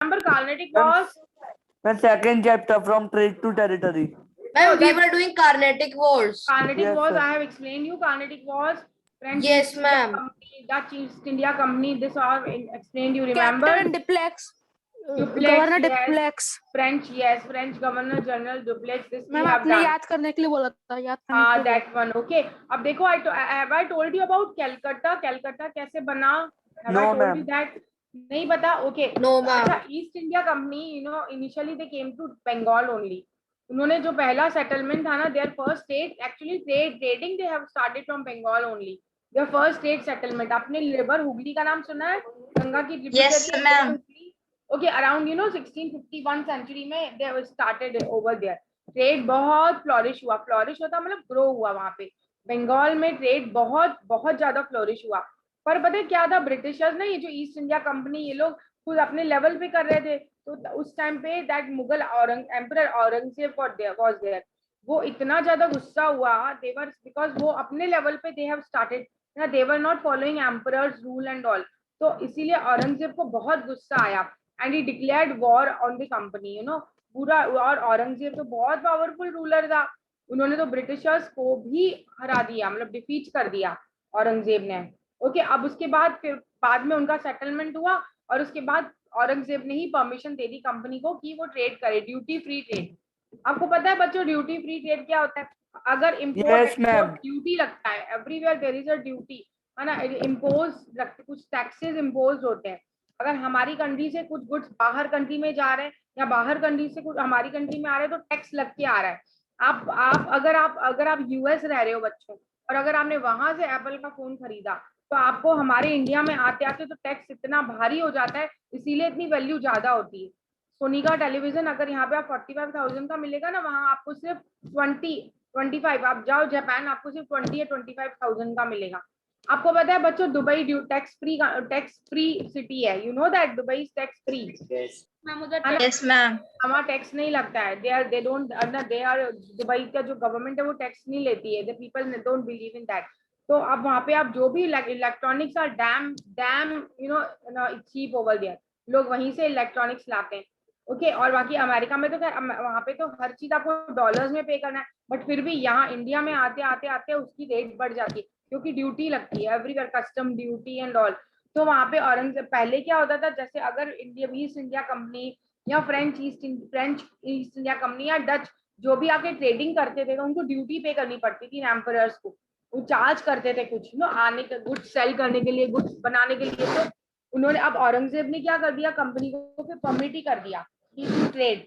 Remember, Carnatic was the second chapter from trade to territory. Ma'am, we were doing Carnatic Wars. Carnatic Yes, was. sir. I have explained you. Carnatic was French Yes, East India ma'am. Company, Dutch East India Company. This all explained. You remember? Captain Duplex. Duplex, Governor yes. Duplex. French, yes. French Governor General Duplex. This we ma'am have आपने done. याद करने के लिए बोला था, याद करने के लिए बोला That one. Okay. अब देखो, have I told you about Calcutta? Calcutta कैसे बना? Have No, I told ma'am. you that? नहीं पता. Okay. No, ma'am. अच्छा, East India Company, initially they came to Bengal only. उन्होंने जो पहला settlement था ना, their first state actually trading they have started from Bengal only. Their first state settlement. आपने river Hooghly का नाम सुना है? गंगा की Yes, tributary ma'am. Hooghly. Okay, around 1651 century में they started over there. Trade बहुत फ्लोरिश हुआ. फ्लोरिश होता मतलब ग्रो हुआ. वहां पे बंगाल में ट्रेड बहुत बहुत ज्यादा फ्लोरिश हुआ. पर पता है क्या था, ब्रिटिशर्स ने ये जो ईस्ट इंडिया कंपनी ये लोग खुद अपने लेवल पे कर रहे थे. तो उस टाइम पे that Mughal emperor Aurangzeb was there. वो इतना ज्यादा गुस्सा हुआ देवर बिकॉज वो अपने लेवल पे दे हैव स्टार्टेड ना, they were not following emperors rule and all. तो इसीलिए औरंगजेब को बहुत गुस्सा आया and he declared war on the company. पूरा. और औरंगजेब तो बहुत पावरफुल रूलर था. उन्होंने तो ब्रिटिशर्स को भी हरा दिया, मतलब डिफीट कर दिया औरंगजेब ने. ओके, अब उसके बाद फिर बाद में उनका सेटलमेंट हुआ और उसके बाद औरंगजेब ने ही परमिशन दे दी कंपनी को कि वो ट्रेड करे, ड्यूटी फ्री ट्रेड. आपको पता है बच्चों ड्यूटी फ्री ट्रेड क्या होता है? अगर import Yes, export ma'am. Duty लगता है, everywhere there is a duty, है ना. इम्पोज कुछ टैक्सेस इम्पोज होते हैं. अगर हमारी कंट्री से कुछ गुड्स बाहर कंट्री में जा रहे हैं या बाहर कंट्री से कुछ हमारी कंट्री में आ रहे हैं तो टैक्स लग के आ रहा है. अगर आप यूएस रह रहे हो बच्चों और अगर आपने वहां से एप्पल का फोन खरीदा तो आपको हमारे इंडिया में आते आते तो टैक्स इतना भारी हो जाता है, इसीलिए इतनी वैल्यू ज्यादा होती है. सोनी का टेलीविजन अगर यहाँ पे आप 45,000 का मिलेगा ना, वहाँ आपको सिर्फ 25. आप जाओ जापान, आपको सिर्फ 20 या 25,000 का मिलेगा. आपको पता है बच्चों दुबई टैक्स फ्री सिटी है. You know that Dubai is tax free. Ma'am उधर Yes, ma'am. हमारा टैक्स नहीं लगता है. दे डोंट दुबई का जो गवर्नमेंट है वो टैक्स नहीं लेती है. The people don't believe in that. तो अब वहाँ पे आप जो भी electronics are damn cheap over there. लोग वहीं से इलेक्ट्रॉनिक्स लाते हैं. ओके, और बाकी अमेरिका में तो खैर वहाँ पे तो हर चीज आपको डॉलर्स में पे करना है, बट फिर भी यहाँ इंडिया में आते आते आते उसकी रेट बढ़ जाती है क्योंकि ड्यूटी लगती है everywhere, custom duty and all. तो वहाँ पे औरंगजेब पहले क्या होता था, जैसे अगर ईस्ट इंडिया कंपनी या फ्रेंच ईस्ट इंडिया कंपनी या डच जो भी आके ट्रेडिंग करते थे तो उनको ड्यूटी पे करनी पड़ती थी एम्परर्स को. वो चार्ज करते थे कुछ आने के गुड्स सेल करने के लिए, गुड्स बनाने के लिए. तो उन्होंने अब औरंगजेब ने क्या कर दिया, कंपनी को फिर परमिट ही कर दिया कि ट्रेड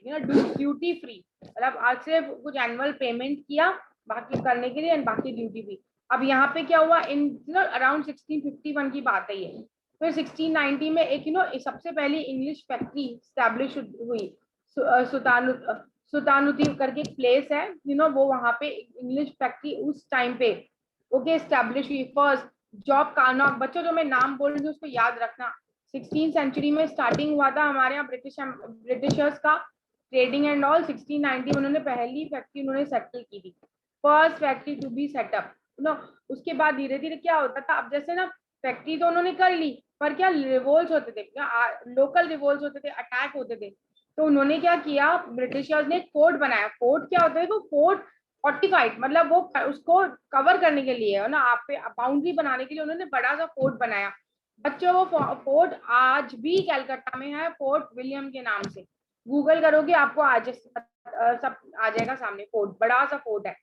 ड्यूटी फ्री, मतलब आज से कुछ एनुअल पेमेंट किया बाकी करने के लिए एंड बाकी ड्यूटी फ्री. अब यहाँ पे क्या हुआ इन अराउंड 1651 की बात है ये. फिर 1690 में एक सबसे पहली इंग्लिश फैक्ट्री स्टैब्लिश हुई. सुल्तानुद्दीन करके एक प्लेस है, वो वहां पे इंग्लिश फैक्ट्री उस टाइम पे ओके स्टैब्लिश हुई. First Job Charnock. बच्चों जो मैं नाम बोल रही हूँ उसको याद रखना. 16th सेंचुरी में स्टार्टिंग हुआ था हमारे यहाँ ब्रिटिशर्स का ट्रेडिंग एंड ऑल. 1690 में उन्होंने पहली फैक्ट्री उन्होंने सेटल की थी, first factory to be set up. उसके बाद धीरे धीरे क्या होता था, अब जैसे ना फैक्ट्री तो उन्होंने कर ली पर क्या रिवोल्ट होते थे, लोकल रिवोल्ट होते थे, अटैक होते थे. तो उन्होंने क्या किया, ब्रिटिशर्स ने फोर्ट बनाया. फोर्ट क्या होता है, वो फोर्ट फोर्टिफाइड मतलब वो उसको कवर करने के लिए ना, आप पे बाउंड्री बनाने के लिए उन्होंने बड़ा सा फोर्ट बनाया. बच्चों वो फोर्ट आज भी कलकत्ता में है, फोर्ट विलियम के नाम से. गूगल करोगे आपको आज सब आ जाएगा सामने. फोर्ट बड़ा सा फोर्ट है.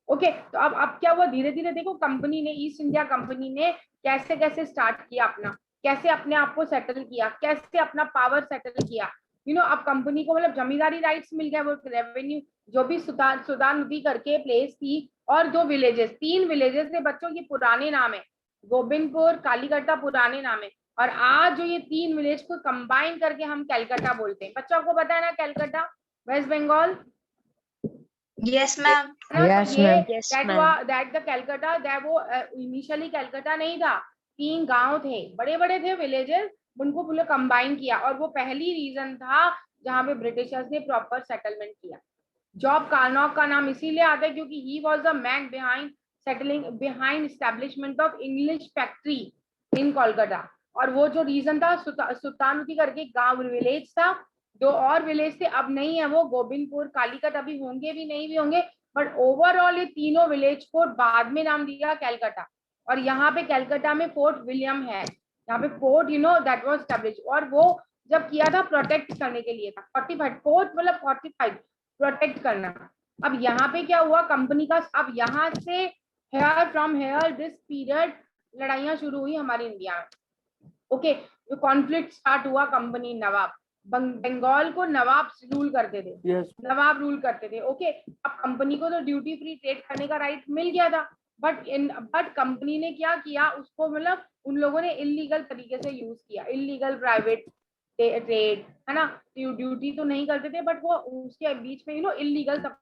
ओके, तो अब क्या हुआ, धीरे धीरे देखो कंपनी ने, ईस्ट इंडिया कंपनी ने कैसे कैसे स्टार्ट किया अपना, कैसे अपने आप को सेटल किया, कैसे अपना पावर सेटल किया. अब कंपनी को मतलब जमींदारी राइट्स मिल गया, वो रेवेन्यू जो भी सुल्तानुद्दीन करके प्लेस थी और दो विलेजेस, 3 विलेजेस थे बच्चों की पुराने नाम है, गोबिंदपुर, कालीकट्टा पुराने नाम है. और आज जो ये 3 विलेज को कंबाइन करके हम कलकत्ता बोलते हैं. बच्चों को पता है ना Calcutta West Bengal. Yes, ma'am. Yes, ma'am. Yes, ma'am. That the Calcutta, that वो इनिशियली कलकत्ता नहीं था, 3 गांव थे, बड़े बड़े थे विलेजेस, उनको पूरा कंबाइन किया. और वो पहली रीजन था जहां पे ब्रिटिशर्स ने प्रॉपर सेटलमेंट किया. जॉब कार्नॉक का नाम इसीलिए आता है क्योंकि ही was the man behind establishment of English factory in Kolkata. और वो जो रीजन था, सुल्तानपुरी करके गांव विलेज था, 2 और विलेज थे, अब नहीं है वो, गोबिंदपुर, कालीकट अभी होंगे भी, नहीं भी होंगे, बट ओवरऑल ये तीनों विलेज को बाद में नाम दिया कैलकाटा। और यहाँ पे कैलकाटा में फोर्ट विलियम है, यहाँ पे फोर्ट दैट वाज एस्टैब्लिश, और वो जब किया था प्रोटेक्ट करने के लिए था, 45 फोर्ट मतलब 45 प्रोटेक्ट करना। अब यहाँ पे क्या हुआ कंपनी का, अब यहाँ से here from here this period लड़ाइयां शुरू हुई हमारी इंडिया में। ओके, जो कॉन्फ्लिक्ट स्टार्ट हुआ, कंपनी नवाब, बंगाल को नवाब रूल करते थे, Yes. नवाब रूल करते थे। ओके, अब कंपनी को तो ड्यूटी फ्री ट्रेड करने का राइट मिल गया था, बट कंपनी ने क्या किया उसको, मतलब उन लोगों ने इलीगल तरीके से यूज किया, इलीगल प्राइवेट ट्रेड, है ना, ड्यूटी तो नहीं करते थे, बट वो उसके बीच में इलीगल सब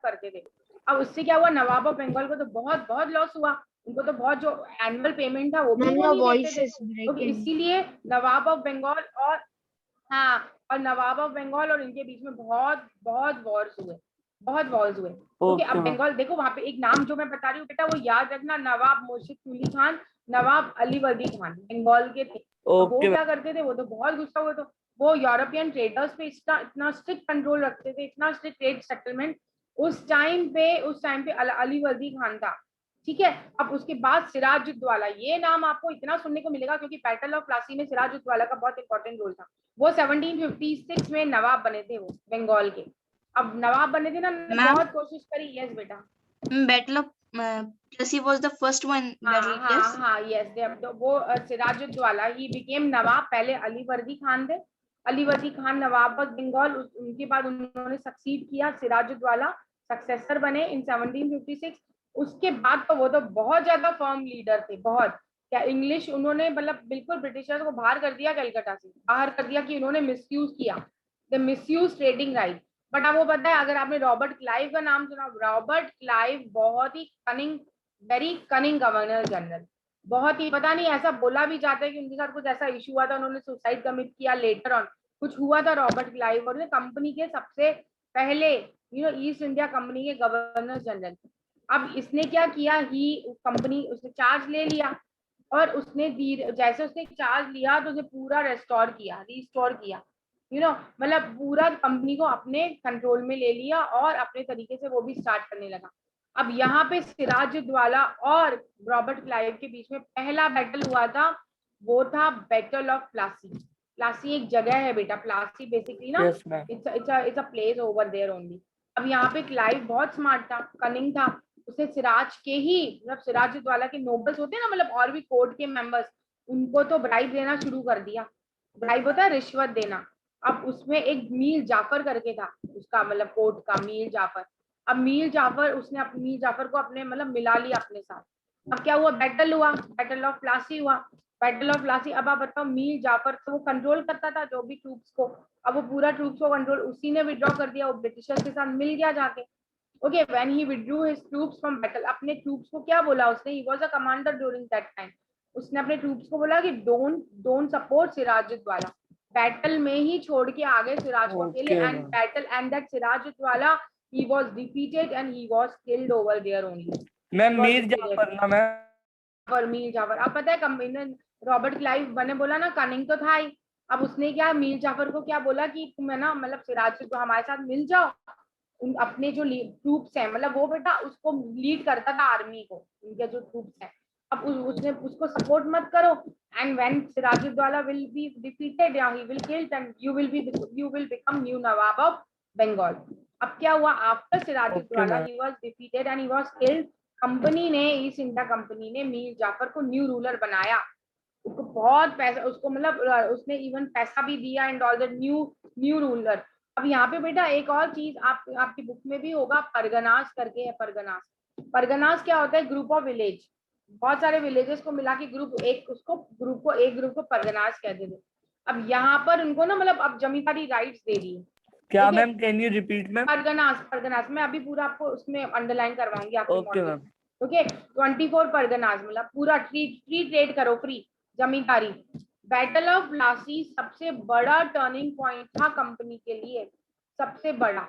करते थे। अब उससे क्या हुआ, नवाब ऑफ बंगाल को तो बहुत बहुत लॉस हुआ, उनको तो बहुत जो एनुअल पेमेंट था वो भी वो नहीं देते थे, तो इसीलिए नवाब ऑफ बंगाल और, हाँ, और नवाब ऑफ बंगाल और इनके बीच में बहुत बहुत वॉर्स हुए, बहुत वॉर्स हुए। ओके, अब बंगाल देखो, वहां पे एक नाम जो मैं बता रही हूँ बेटा, वो याद रखना, नवाब मुर्शिद कुली खान, नवाब अली वर्दी खान, बंगाल के थे। वो क्या करते थे, वो तो बहुत गुस्सा हुए, तो वो यूरोपियन ट्रेडर्स पे इतना स्ट्रिक्ट कंट्रोल रखते थे, इतना स्ट्रिक्ट ट्रेड सेटलमेंट उस टाइम पे अली वर्दी खान था, ठीक है। अब उसके बाद सिराजुद्दौला, ये नाम आपको इतना सुनने को मिलेगा क्योंकि बैटल ऑफ प्लासी में सिराजुद्दौला का बहुत इंपॉर्टेंट रोल था। वो 1756 में नवाब बने थे, वो बंगाल के। अब नवाब बने थे ना, बहुत कोशिश करी। यस बेटा, battle of Plassey was the first one battle. Yes हाँ यस, तो वो सिराजुद्दौला ही बिकेम नवाब, पहले अली वर्दी खान थे, अली वर्दी खान नवाब ऑफ बंगाल, उनके बाद उन्होंने सक्सीड किया, सिराजुद्दौला सक्सेसर बने इन 1756। उसके बाद तो वो तो बहुत ज्यादा फर्म लीडर थे, बहुत, क्या इंग्लिश उन्होंने मतलब बिल्कुल ब्रिटिशर्स को बाहर कर दिया, कलकत्ता से बाहर कर दिया कि उन्होंने मिसयूज किया, the misuse trading right. But आपको पता है, अगर आपने रॉबर्ट क्लाइव का नाम सुना, रॉबर्ट क्लाइव बहुत ही cunning, very cunning governor general, बहुत ही, पता नहीं ऐसा बोला भी जाता है कि उनके साथ कुछ ऐसा इशू हुआ था, उन्होंने सुसाइड कमिट किया लेटर ऑन, कुछ हुआ था रॉबर्ट क्लाइव, और कंपनी के सबसे पहले ईस्ट इंडिया कंपनी के गवर्नर जनरल। अब इसने क्या किया, ही कंपनी, उसने चार्ज ले लिया, और उसने जैसे उसने चार्ज लिया तो उसे पूरा रेस्टोर किया, रिस्टोर किया, मतलब पूरा कंपनी को अपने कंट्रोल में ले लिया, और अपने तरीके से वो भी स्टार्ट करने लगा। अब यहाँ पे सिराजुद्दौला और रॉबर्ट क्लाइव के बीच में पहला बैटल हुआ था, वो था बैटल ऑफ प्लासी। प्लासी एक जगह है बेटा, प्लासी बेसिकली ना, it's a place over there only. अब यहाँ पे क्लाइव बहुत स्मार्ट था, कनिंग था, उसने सिराज के ही, मतलब सिराजुद्दौला के नोबल्स होते हैं ना, मतलब और भी कोर्ट के मेंबर्स, उनको तो ब्राइब देना शुरू कर दिया। ब्राइब होता है रिश्वत देना। अब उसमें एक मीर जाफर करके था, उसका मतलब कोर्ट का मीर जाफर। अब मीर जाफर, उसने मीर जाफर को अपने मतलब मिला लिया अपने साथ। अब क्या हुआ, बैटल हुआ, बैटल ऑफ प्लासी हुआ, बैटल ऑफ प्लासी। अब आप बताओ, मीर जाफर तो वो कंट्रोल करता था जो भी ट्रूप्स को, अब वो पूरा ट्रूप्स को कंट्रोल उसी ने विड्रॉ कर दिया, वो ब्रिटिशर्स के साथ मिल गया जाके। Okay, when he withdrew his troops from battle, अपने ट्रूप्स को क्या बोला उसने, he was a commander during that time, उसने अपने ट्रूप्स को बोला कि डोंट सपोर्ट सिराजुद्दौला, बैटल में ही छोड़ के आगे सिराज को अकेले, and battle and that Sirajuddaulah he was defeated and he was killed over there only। Ma'am Mir Jafar ना, मैम मीर जाफर, अब पता है कंबाइन, रॉबर्ट क्लाइव बने बोला ना, कनिंग तो था ही। अब उसने क्या, मीर जाफर को क्या बोला कि तुम है ना, मतलब सिराज से तो हमारे साथ मिल जाओ, उन अपने जो ट्रूप्स हैं, मतलब वो बेटा उसको लीड करता था आर्मी को, उनके जो ट्रूप्स हैं, अब उसने उसको सपोर्ट मत करो, and when Sirajuddaulah will be defeated या he will killed and you will become new nawab of Bengal. अब क्या हुआ, after Sirajuddaulah he was defeated and he was killed, company ने, ईस्ट इंडिया कंपनी ने मीर जाफर को न्यू रूलर बनाया, उसको बहुत पैसा, उसको मतलब उसने इवन पैसा भी दिया and all the new ruler. अब यहाँ पे बेटा एक और चीज आपकी बुक में भी होगा, परगनास करके है, परगनास। परगनास क्या होता है, ग्रुप ऑफ विलेज, बहुत सारे विलेजेस को मिला के ग्रुप, एक ग्रुप को परगनास कहते थे। अब यहाँ पर उनको ना, मतलब अब जमींदारी राइट्स दे दी। क्या ma'am, can you repeat ma'am? Parganas मैं अभी पूरा आपको उसमें अंडरलाइन करवाऊंगी आपके ओके मैम। ओके, 24 परगनास, मतलब पूरा फ्री ट्रेड करो, free zamindari. Battle of Plassey सबसे बड़ा टर्निंग पॉइंट था कंपनी के लिए, सबसे बड़ा।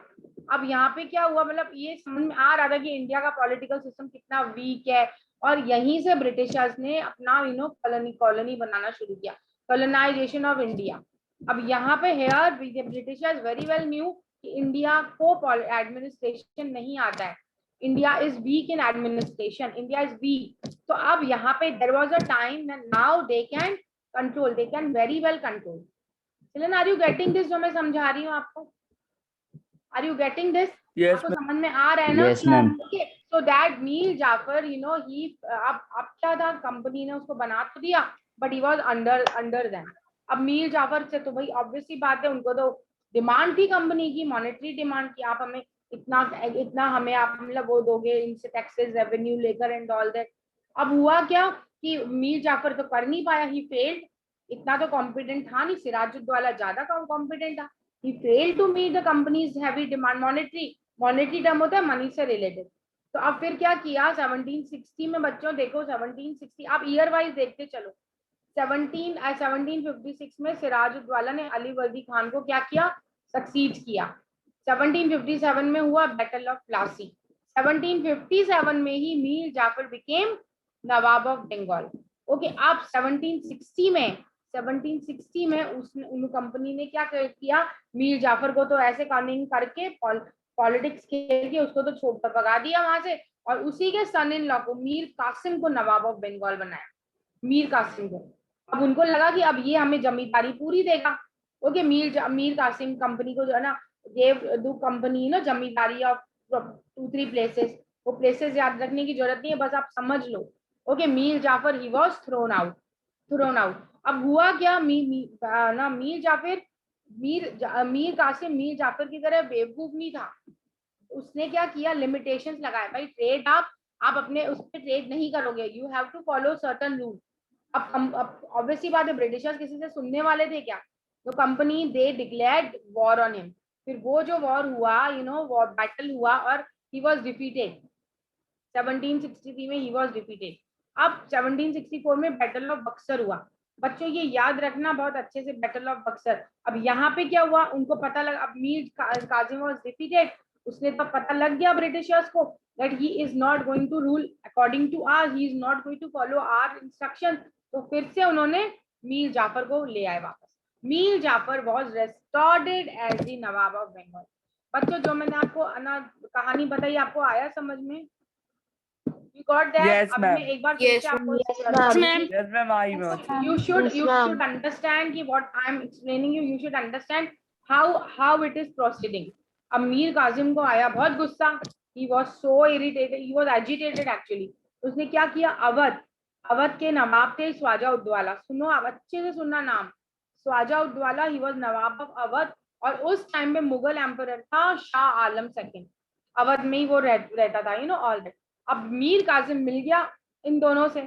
अब यहाँ पे क्या हुआ, मतलब ये समझ में आ रहा था कि इंडिया का पॉलिटिकल सिस्टम कितना वीक है, और यहीं से ब्रिटिशर्स ने अपना कॉलोनी बनाना शुरू किया, कॉलोनाइजेशन ऑफ इंडिया। अब यहाँ पे here Britishers very well knew कि इंडिया को एडमिनिस्ट्रेशन नहीं आता है, India is weak in administration, India is weak. तो अब यहाँ पे there was a time, now they can control, they can very well control. Children, are you getting this जो मैं समझा रही हूँ आपको? Are you getting this? Yes, आपको ma'am. समझ में आ रहा है ना? Yes, ma'am. Okay, so that Mir Jafar he अब क्या था, कंपनी ने उसको बना तो दिया but he was under them. अब मीर जाफर से तो भाई ऑब्वियसली बात है, उनको तो डिमांड थी कंपनी की, मॉनेटरी डिमांड की, आप हमें इतना इतना हमें आप मतलब वो दोगे, इनसे टैक्सेस रेवेन्यू लेकर एंड ऑल दैट। अब हुआ क्या कि मीर जाफर तो कर नहीं पाया, ही फेल्ड। इतना तो कॉम्पिटेंट था नहीं, सिराजुद्दौला ज्यादा कॉम्पिटेंट था। he failed to meet the company's heavy demand, monetary term होता है मनी से रिलेटेड। तो अब फिर क्या किया 1760 में, बच्चों देखो 1760 आप ईयर वाइज देखते चलो। 1756 में सिराजुद्दौला ने अली वर्दी खान को क्या किया, सक्सीड किया। 1757 में हुआ बैटल ऑफ प्लासी। 1757 में ही Mir Jafar became nawab of Bengal. Okay, आप 1760 में उन कंपनी ने क्या किया, मीर जाफर को तो ऐसे कनिंग करके पॉलिटिक्स खेल के उसको तो छोड़ भगा दिया वहां से, और उसी के सन इन लॉ को मीर कासिम को नवाब ऑफ बंगाल बनाया, मीर कासिम को। अब उनको लगा कि अब ये हमें जमींदारी पूरी देगा। ओके, मीर कासिम कंपनी को जो है ना, गेव दो कंपनी ना जमींदारी ऑफ 2-3 प्लेसेस। वो प्लेसेस याद रखने की जरूरत नहीं है, बस आप समझ लो। Okay, Mir Jafar he was thrown out. अब हुआ क्या, मीर कासिम मीर जाफर की तरह बेवकूफ नहीं था। उसने क्या किया, लिमिटेशंस लगाए, भाई ट्रेड आप अपने उस पर ट्रेड नहीं करोगे, you have to follow certain rule. अब ऑब्वियसली बात है, ब्रिटिशर्स किसी से सुनने वाले थे क्या? तो company they declared war on him. फिर वो जो वॉर हुआ, वॉर बैटल हुआ और ही वाज डिफीटेड। 1763 में ही वाज डिफीटेड। अब 1764 में बैटल ऑफ बक्सर हुआ। बच्चों ये याद रखना बहुत अच्छे से, बैटल ऑफ बक्सर। अब यहाँ पे क्या हुआ, उनको पता लगा, अब मीर कासिम वाज डिफीटेड, उसने तो पता लग गया ब्रिटिशर्स को that he is not going to rule according to us, he is not going to follow our instructions। तो फिर से उन्होंने मीर जाफर को ले आए वापस। Mir Jafar was restored as the nawab of Bengal. बच्चों जो मैंने आपको कहानी बताई, आपको आया समझ में? You got that? Yes, अब ma'am. मैं एक बार फिर Yes, से आपको ma'am. Yes, ma'am. I know. you should Yes, you ma'am. should understand कि what I am explaining you should understand how it is proceeding। अब मीर कासिम को आया बहुत गुस्सा, he was so irritated, he was agitated actually। उसने क्या किया, अवध के नवाब थे ख्वाजा उद्दौला। सुनो, आप अच्छे से सुनना नाम, ख्वाजा उद्दौला, ही was नवाब ऑफ अवध। और उस टाइम में मुगल एम्परर था शाह आलम सेकंड, अवध में ही वो रहता था, ऑल दैट। अब मीर कासिम मिल गया इन दोनों से,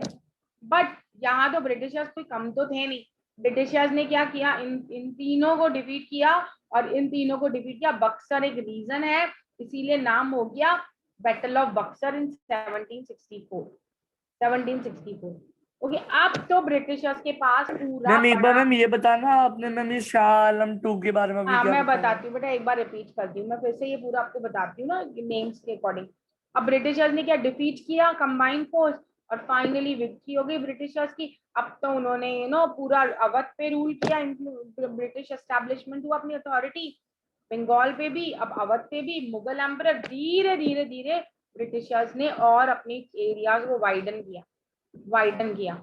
बट यहाँ तो ब्रिटिशर्स कोई कम तो थे नहीं। ब्रिटिशर्स ने क्या किया, इन तीनों को डिफीट किया, और इन तीनों को डिफीट किया। बक्सर एक रीजन है, इसीलिए नाम हो गया battle of Buxar in 1764। Okay, अब तो ब्रिटिशर्स के पास पूरा मैम एक बार मैम ये बताना आपने, मैम ये शाह आलम 2 के बारे में भी हाँ क्या मैं बताया? बताती हूँ बेटा, एक बार रिपीट करती हूँ मैं, फिर से ये पूरा आपको बताती हूँ ना नेम्स के अकॉर्डिंग। अब ब्रिटिशर्स ने क्या डिफीट किया कंबाइंड फोर्स, और फाइनली विक्ट्री हो गई ब्रिटिशर्स की। अब तो उन्होंने पूरा अवध पे रूल किया, ब्रिटिश एस्टैब्लिशमेंट हुआ अपनी अथॉरिटी बंगाल पे भी, अब अवध पे भी। मुगल एम्परर धीरे धीरे धीरे ब्रिटिशर्स ने और अपनी एरियाज को वाइडन किया।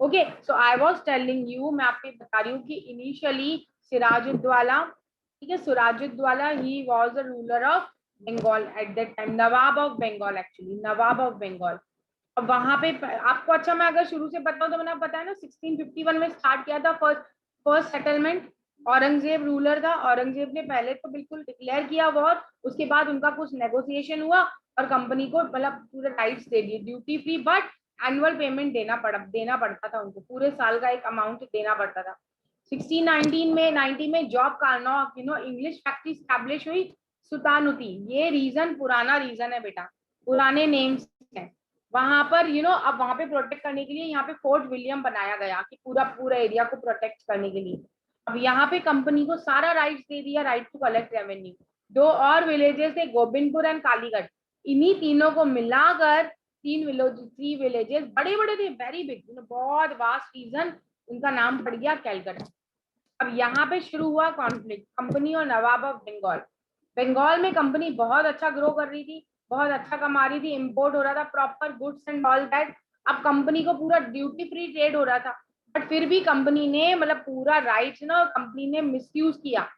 Okay, so I was telling you, मैं आपको बता रही हूँ कि इनिशियली सिराजुद्दौला, ठीक है, Sirajuddaulah he was the ruler of Bengal at that time, nawab of Bengal actually, nawab of Bengal. अब वहां पे आपको, अच्छा मैं अगर शुरू से बताऊं तो मैंने आपको बताया ना 1651 में स्टार्ट किया था फर्स्ट सेटलमेंट। औरंगजेब रूलर था, औरंगजेब ने पहले तो बिल्कुल डिक्लेयर किया वॉर, उसके बाद उनका कुछ नेगोशिएशन हुआ और कंपनी को मतलब पूरे राइट्स दे दिए, duty free, but annual payment देना पड़ता था उनको, पूरे साल का एक अमाउंट देना पड़ता था। 1690 में जॉब कार्नॉक इंग्लिश फैक्ट्री स्टैब्लिश हुई, सुल्तानुती, ये रीजन पुराना रीजन है बेटा, पुराने नेम्स हैं वहां पर। अब वहां पे प्रोटेक्ट करने के लिए यहाँ पे फोर्ट विलियम बनाया गया कि पूरा एरिया को प्रोटेक्ट करने के लिए। अब यहाँ पे कंपनी को सारा राइट्स दे दिया, राइट टू कलेक्ट रेवेन्यू। 2 और विलेजेस थे, गोबिंदपुर एंड कालीगढ़, इन्हीं तीनों को मिलाकर 3 विलेजेस बड़े बड़े थे, वेरी बिग, बहुत वास्ट रीजन, उनका नाम पड़ गया कैलकाटा। अब यहाँ पे शुरू हुआ कॉन्फ्लिक्ट, कंपनी और नवाब ऑफ बंगाल। बंगाल में कंपनी बहुत अच्छा ग्रो कर रही थी, बहुत अच्छा कमा रही थी, इंपोर्ट हो रहा था proper goods and all that. अब कंपनी को पूरा ड्यूटी फ्री ट्रेड हो रहा था, बट फिर भी कंपनी ने मतलब पूरा राइट्स ना कंपनी ने मिसयूज किया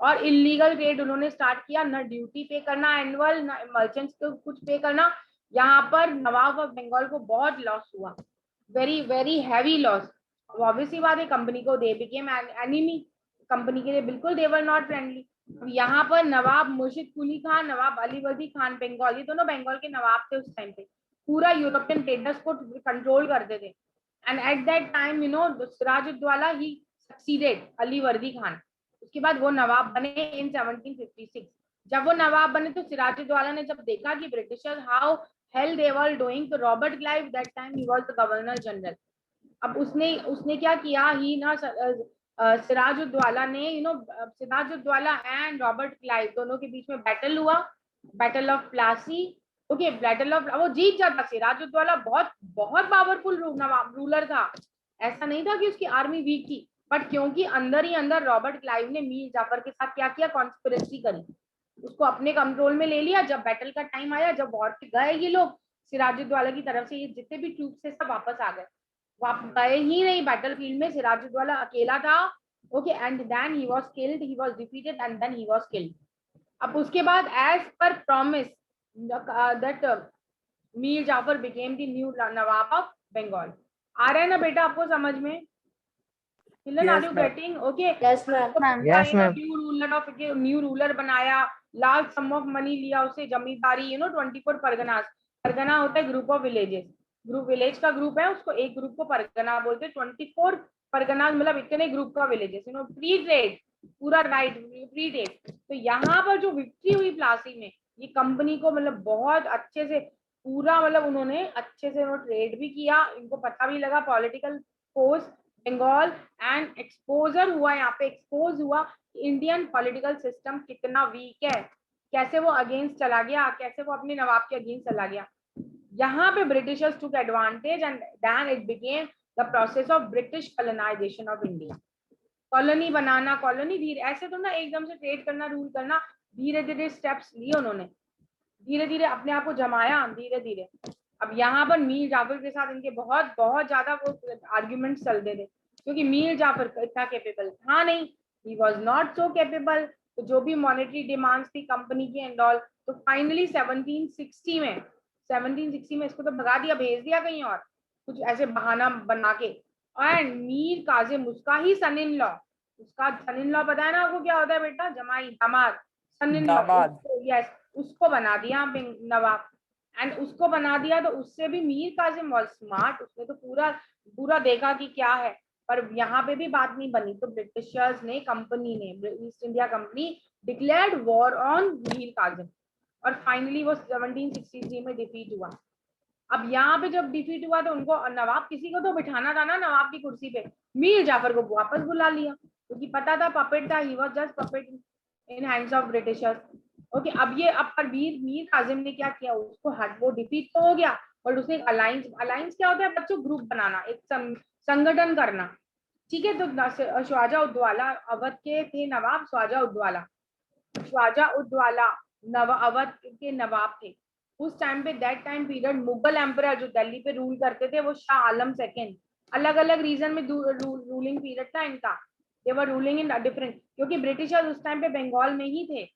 और इलीगल ट्रेड उन्होंने स्टार्ट किया, ना ड्यूटी पे करना एनुअल, ना मर्चेंट्स को कुछ पे करना। यहाँ पर नवाब ऑफ बंगाल को बहुत लॉस हुआ, very very heavy loss. Obviously बात है, कंपनी को दे बिकेम एनिमी, कंपनी के लिए बिल्कुल दे वर नॉट फ्रेंडली। यहाँ पर नवाब मुर्शिद कुली खान, नवाब अलीवर्दी खान बंगाल, ये दोनों बंगाल के नवाब थे उस टाइम पे, पूरा यूरोपियन ट्रेडर्स को कंट्रोल करते थे। And at that time Sirajuddaulah he succeeded Alivardi Khan. उसके बाद वो नवाब बने इन 1756। जब वो नवाब बने तो सिराजुद्दौला ने जब देखा कि Britishers how hell they were doing, तो Robert Clive that time he was the governor general. अब उसने क्या किया, ही ना सिराजुद्दौला ने सिराजुद्दौला एंड रॉबर्ट क्लाइव दोनों के बीच में बैटल हुआ, battle of Plassey. Okay, battle of, वो जीत जाता। सिराजुद्दौला बहुत बहुत पावरफुल रूलर था, ऐसा नहीं था कि उसकी आर्मी वीक थी, बट क्योंकि अंदर ही अंदर रॉबर्ट क्लाइव ने मीर जाफर के साथ क्या किया, कॉन्स्पिरेसी करी, उसको अपने कंट्रोल में ले लिया। जब बैटल का टाइम आया, जब वॉर पे गए ये लोग सिराजुद्दौला की तरफ से, ये जितने भी ट्रूप थे सब वापस आ गए, वापस गए ही नहीं बैटल फील्ड में, सिराजुद्दौला अकेला था। Okay, and then he was killed, he was defeated and then he was killed. अब उसके बाद as per promise that Mir Jafar became the new nawab of Bengal. आ रहा है ना बेटा आपको समझ में? Children, are Yes, you ma'am. getting? Okay. Yes, ma'am. Yes, ma'am. New ruler बनाया, लार्ज सम ऑफ मनी लिया उससे, जमींदारी 24 परगनास। परगना होता है group of villages, group village का ग्रुप है, उसको एक ग्रुप को परगना बोलते हैं। 24 परगना मतलब इतने ग्रुप का विलेजेस, फ्री ट्रेड, पूरा राइट, फ्री ट्रेड। तो यहाँ पर जो विक्ट्री हुई प्लासी में, ये कंपनी को मतलब बहुत अच्छे से पूरा मतलब उन्होंने अच्छे से ट्रेड भी किया, इनको पता भी लगा political force Bengal, and exposure हुआ, यहाँ पे एक्सपोज हुआ इंडियन पॉलिटिकल सिस्टम कितना वीक है, कैसे वो अगेंस्ट चला गया, कैसे वो अपने नवाब के अगेंस्ट चला गया। यहाँ पे Britishers took advantage and then it became the process of British colonisation of India. Colony बनाना, कॉलोनी धीरे, ऐसे तो ना एकदम से ट्रेड करना, रूल करना, धीरे धीरे स्टेप्स लिए उन्होंने, धीरे धीरे अपने आप को जमाया, धीरे धीरे। अब यहाँ पर मीर जाफर के साथ इनके बहुत बहुत ज्यादा वो आर्ग्यूमेंट्स चलते थे, क्योंकि मीर जाफर इतना कैपेबल था नहीं, he was not so capable. तो जो भी मॉनेटरी डिमांड्स थी कंपनी की एंड ऑल, तो फाइनली 1760 में इसको तो भगा दिया, भेज दिया कहीं और, कुछ ऐसे बहाना बना के। एंड मीर काजिम, उसका ही सन इन लॉ, उसका सन इन लॉ पता है ना आपको क्या होता है बेटा? जमाई, दामाद, सन इन लॉ, यस, उसको बना दिया नवाब। एंड उसको बना दिया तो उससे भी मीर काजिम वाज स्मार्ट, उसने तो पूरा पूरा देखा कि क्या है, पर यहाँ पे भी बात नहीं बनी। तो ब्रिटिशर्स ने, कंपनी ने, East India company declared war on Mir Kazim, और फाइनली वो 1763 में डिफीट हुआ। अब यहाँ पे जब डिफीट हुआ तो उनको नवाब, किसी को तो बिठाना था ना नवाब की कुर्सी पे, मीर जाफर को वापस बुला लिया, क्योंकि पता था पपेट था, he was just puppet in hands of Britishers. Okay, अब ये अब पर मीर काजिम ने क्या किया, उसको वो डिफीट तो हो गया, और उसने एक अलायंस, अलायंस क्या होता है बच्चों? ग्रुप बनाना, एक संगठन करना, ठीक है। तो ख्वाजा उद्दौला, अवध के थे नवाब ख्वाजा उद्दौला, ख्वाजा उद्दौला अवध के नवाब थे उस टाइम पे। That time period Mughal emperor जो दिल्ली पे रूल करते थे वो शाह आलम सेकंड, अलग अलग रीजन में रूलिंग पीरियड था इनका, दे वर रूलिंग इन डिफरेंट, क्योंकि ब्रिटिशर्स उस टाइम पे बंगाल में ही थे,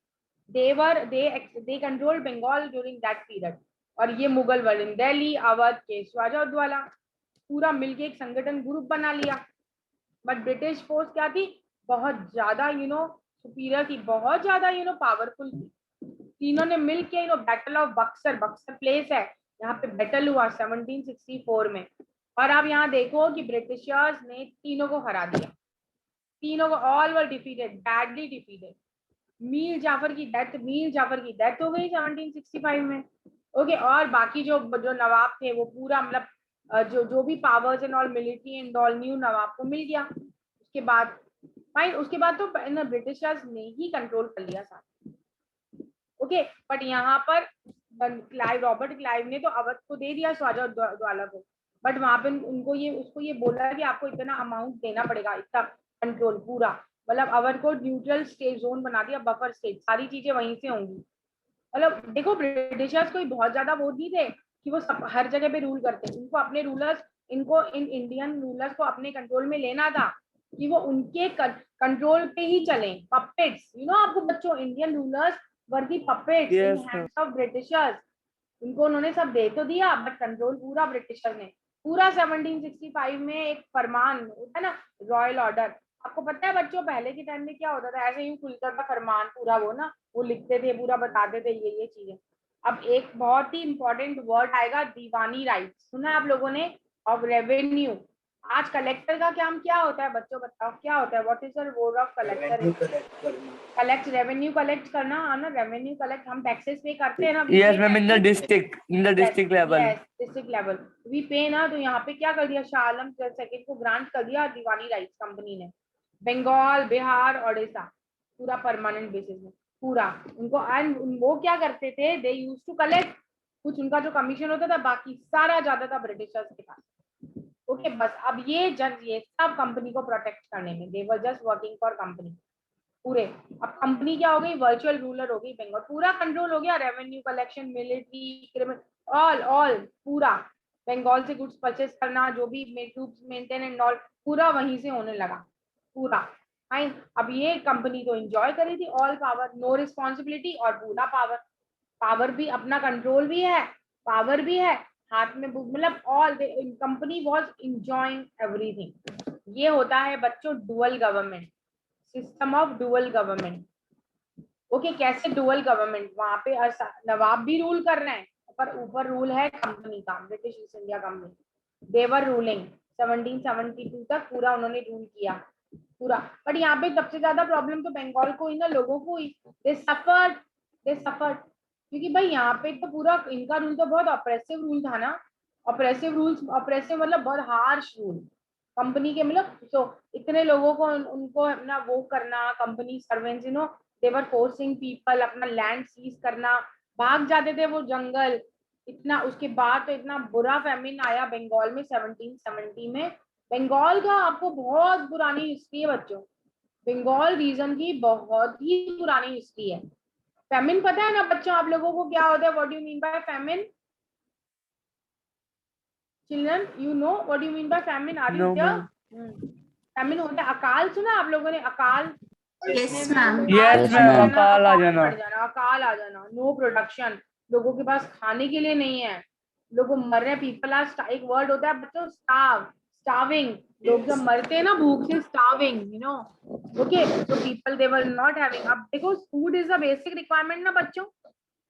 they controlled Bengal during that period। और ये मुगल वर इन दिल्ली, अवध के ख्वाजा उद्दौला, पूरा मिलके एक संगठन ग्रुप बना लिया। बट ब्रिटिश फोर्स क्या थी? बहुत ज्यादा सुपीरियर थी, बहुत ज्यादा पावरफुल थी। तीनों ने मिलके battle of Buxar, Buxar place है, यहाँ पे बैटल हुआ 1764 में। और आप यहाँ देखो कि ब्रिटिशर्स ने तीनों को हरा दिया, तीनों को, all were defeated, badly defeated. Mir Jafar की डेथ हो गई 1765 में। ओके, और बाकी जो नवाब थे वो पूरा मतलब जो भी powers and all, military and all, new nawab को मिल गया। उसके बाद तो ब्रिटिशर्स ने ही कंट्रोल कर लिया साथ। ओके, बट यहाँ पर रॉबर्ट क्लाइव ने तो अवध को दे दिया स्वाजा को, बट वहां पे उनको उसको ये बोला कि आपको इतना अमाउंट देना पड़ेगा, इतना कंट्रोल पूरा, मतलब अवध को न्यूट्रल स्टेट जोन बना दिया, बफर स्टेट, सारी चीजें वहीं से होंगी। मतलब देखो ब्रिटिशर्स कोई बहुत ज्यादा वो नहीं थे कि वो सब हर जगह पे रूल करते, उनको अपने रूलर्स, इनको इन इंडियन रूलर्स को अपने कंट्रोल में लेना था कि वो उनके कंट्रोल पे ही चले, पपेट्स, आपको बच्चों, Indian rulers were the puppets in hands of Britishers. उनको उन्होंने सब दे तो दिया, बट कंट्रोल पूरा ब्रिटिशर ने, पूरा 1765 में एक फरमान होता है ना, रॉयल ऑर्डर। आपको पता है बच्चों पहले के टाइम में क्या होता था, ऐसे ही खुलता था फरमान पूरा, वो ना वो लिखते थे, पूरा बताते थे ये चीजें। अब एक बहुत ही इंपॉर्टेंट वर्ड आएगा, दीवानी राइट्स, सुना है आप लोगों ने, ऑफ रेवेन्यू। आज कलेक्टर का काम क्या होता है बच्चों, बताओ क्या होता है, what is the role of collector? Collect revenue, collect करना, है ना, रेवेन्यू कलेक्ट, हम टैक्सेस पे करते हैं ना। Yes ma'am, in the district level, district level we pay ना। तो यहाँ पे क्या कर दिया, शाह आलम सेकंड को ग्रांट कर दिया दीवानी राइट्स कंपनी ने, बंगाल, बिहार, ओडिशा, पूरा परमानेंट बेसिस में पूरा उनको। एंड वो क्या करते थे, दे यूज टू कलेक्ट, कुछ उनका जो कमीशन होता था, बाकी सारा जाता था ब्रिटिशर्स के पास। ओके बस अब ये सब कंपनी को प्रोटेक्ट करने में, they were just working for company पूरे। अब कंपनी क्या हो गई, वर्चुअल रूलर हो गई बंगाल, पूरा कंट्रोल हो गया, revenue collection, military, criminal, all पूरा बंगाल से गुड्स परचेस करना, जो भी ट्रूप्स मेंटेन एंड ऑल, पूरा वहीं से होने लगा पूरा। फाइन, अब ये कंपनी तो एंजॉय करी थी ऑल पावर, नो रिस्पॉन्सिबिलिटी और पूरा पावर, पावर भी अपना, कंट्रोल भी है, पावर भी है हाथ में, मतलब all company was enjoying everything. ये होता है बच्चों dual government, system of dual government. Okay, कैसे डुअल गवर्नमेंट, वहां पे नवाब भी रूल कर रहे हैं, पर ऊपर रूल है कंपनी का, ब्रिटिश ईस्ट इंडिया कंपनी, देवर रूलिंग 1772 तक पूरा उन्होंने रूल किया पूरा। बट यहाँ पे सबसे ज्यादा प्रॉब्लम तो बंगाल को ही ना, लोगों को ही, दे सफर्ड, क्योंकि भाई यहाँ पे तो पूरा इनका रूल तो बहुत ऑपरेसिव रूल था ना, ऑपरेसिव मतलब बहुत हार्श रूल कंपनी के, मतलब तो इतने लोगों को उनको अपना वो करना, कंपनी सर्वेंट्स देवर फोर्सिंग पीपल, अपना लैंड सीज करना, भाग जाते थे वो जंगल इतना। उसके बाद तो इतना बुरा फेमिन आया बंगाल में 1770 में। बंगाल का आपको बहुत पुरानी हिस्ट्री है बच्चों, बंगाल रीजन की बहुत ही पुरानी हिस्ट्री है। फेमिन पता है ना बच्चों आप लोगों को क्या होता है, what do you mean by famine? Children you know what do you mean by famine? Are you here? Famine होता है अकाल, सुना आप लोगों ने अकाल? Yes, ma'am. यस मैम, अकाल आ जाना, अकाल आ जाना, नो प्रोडक्शन, लोगों के पास खाने के लिए नहीं है, लोग मर रहे, पीपल आर, एक वर्ड होता है बच्चों स्टार्विंग, लोग जब मरते हैं ना भूख से, स्टार्विंग ओके, तो people they were not having. अब देखो food is a basic requirement ना बच्चों,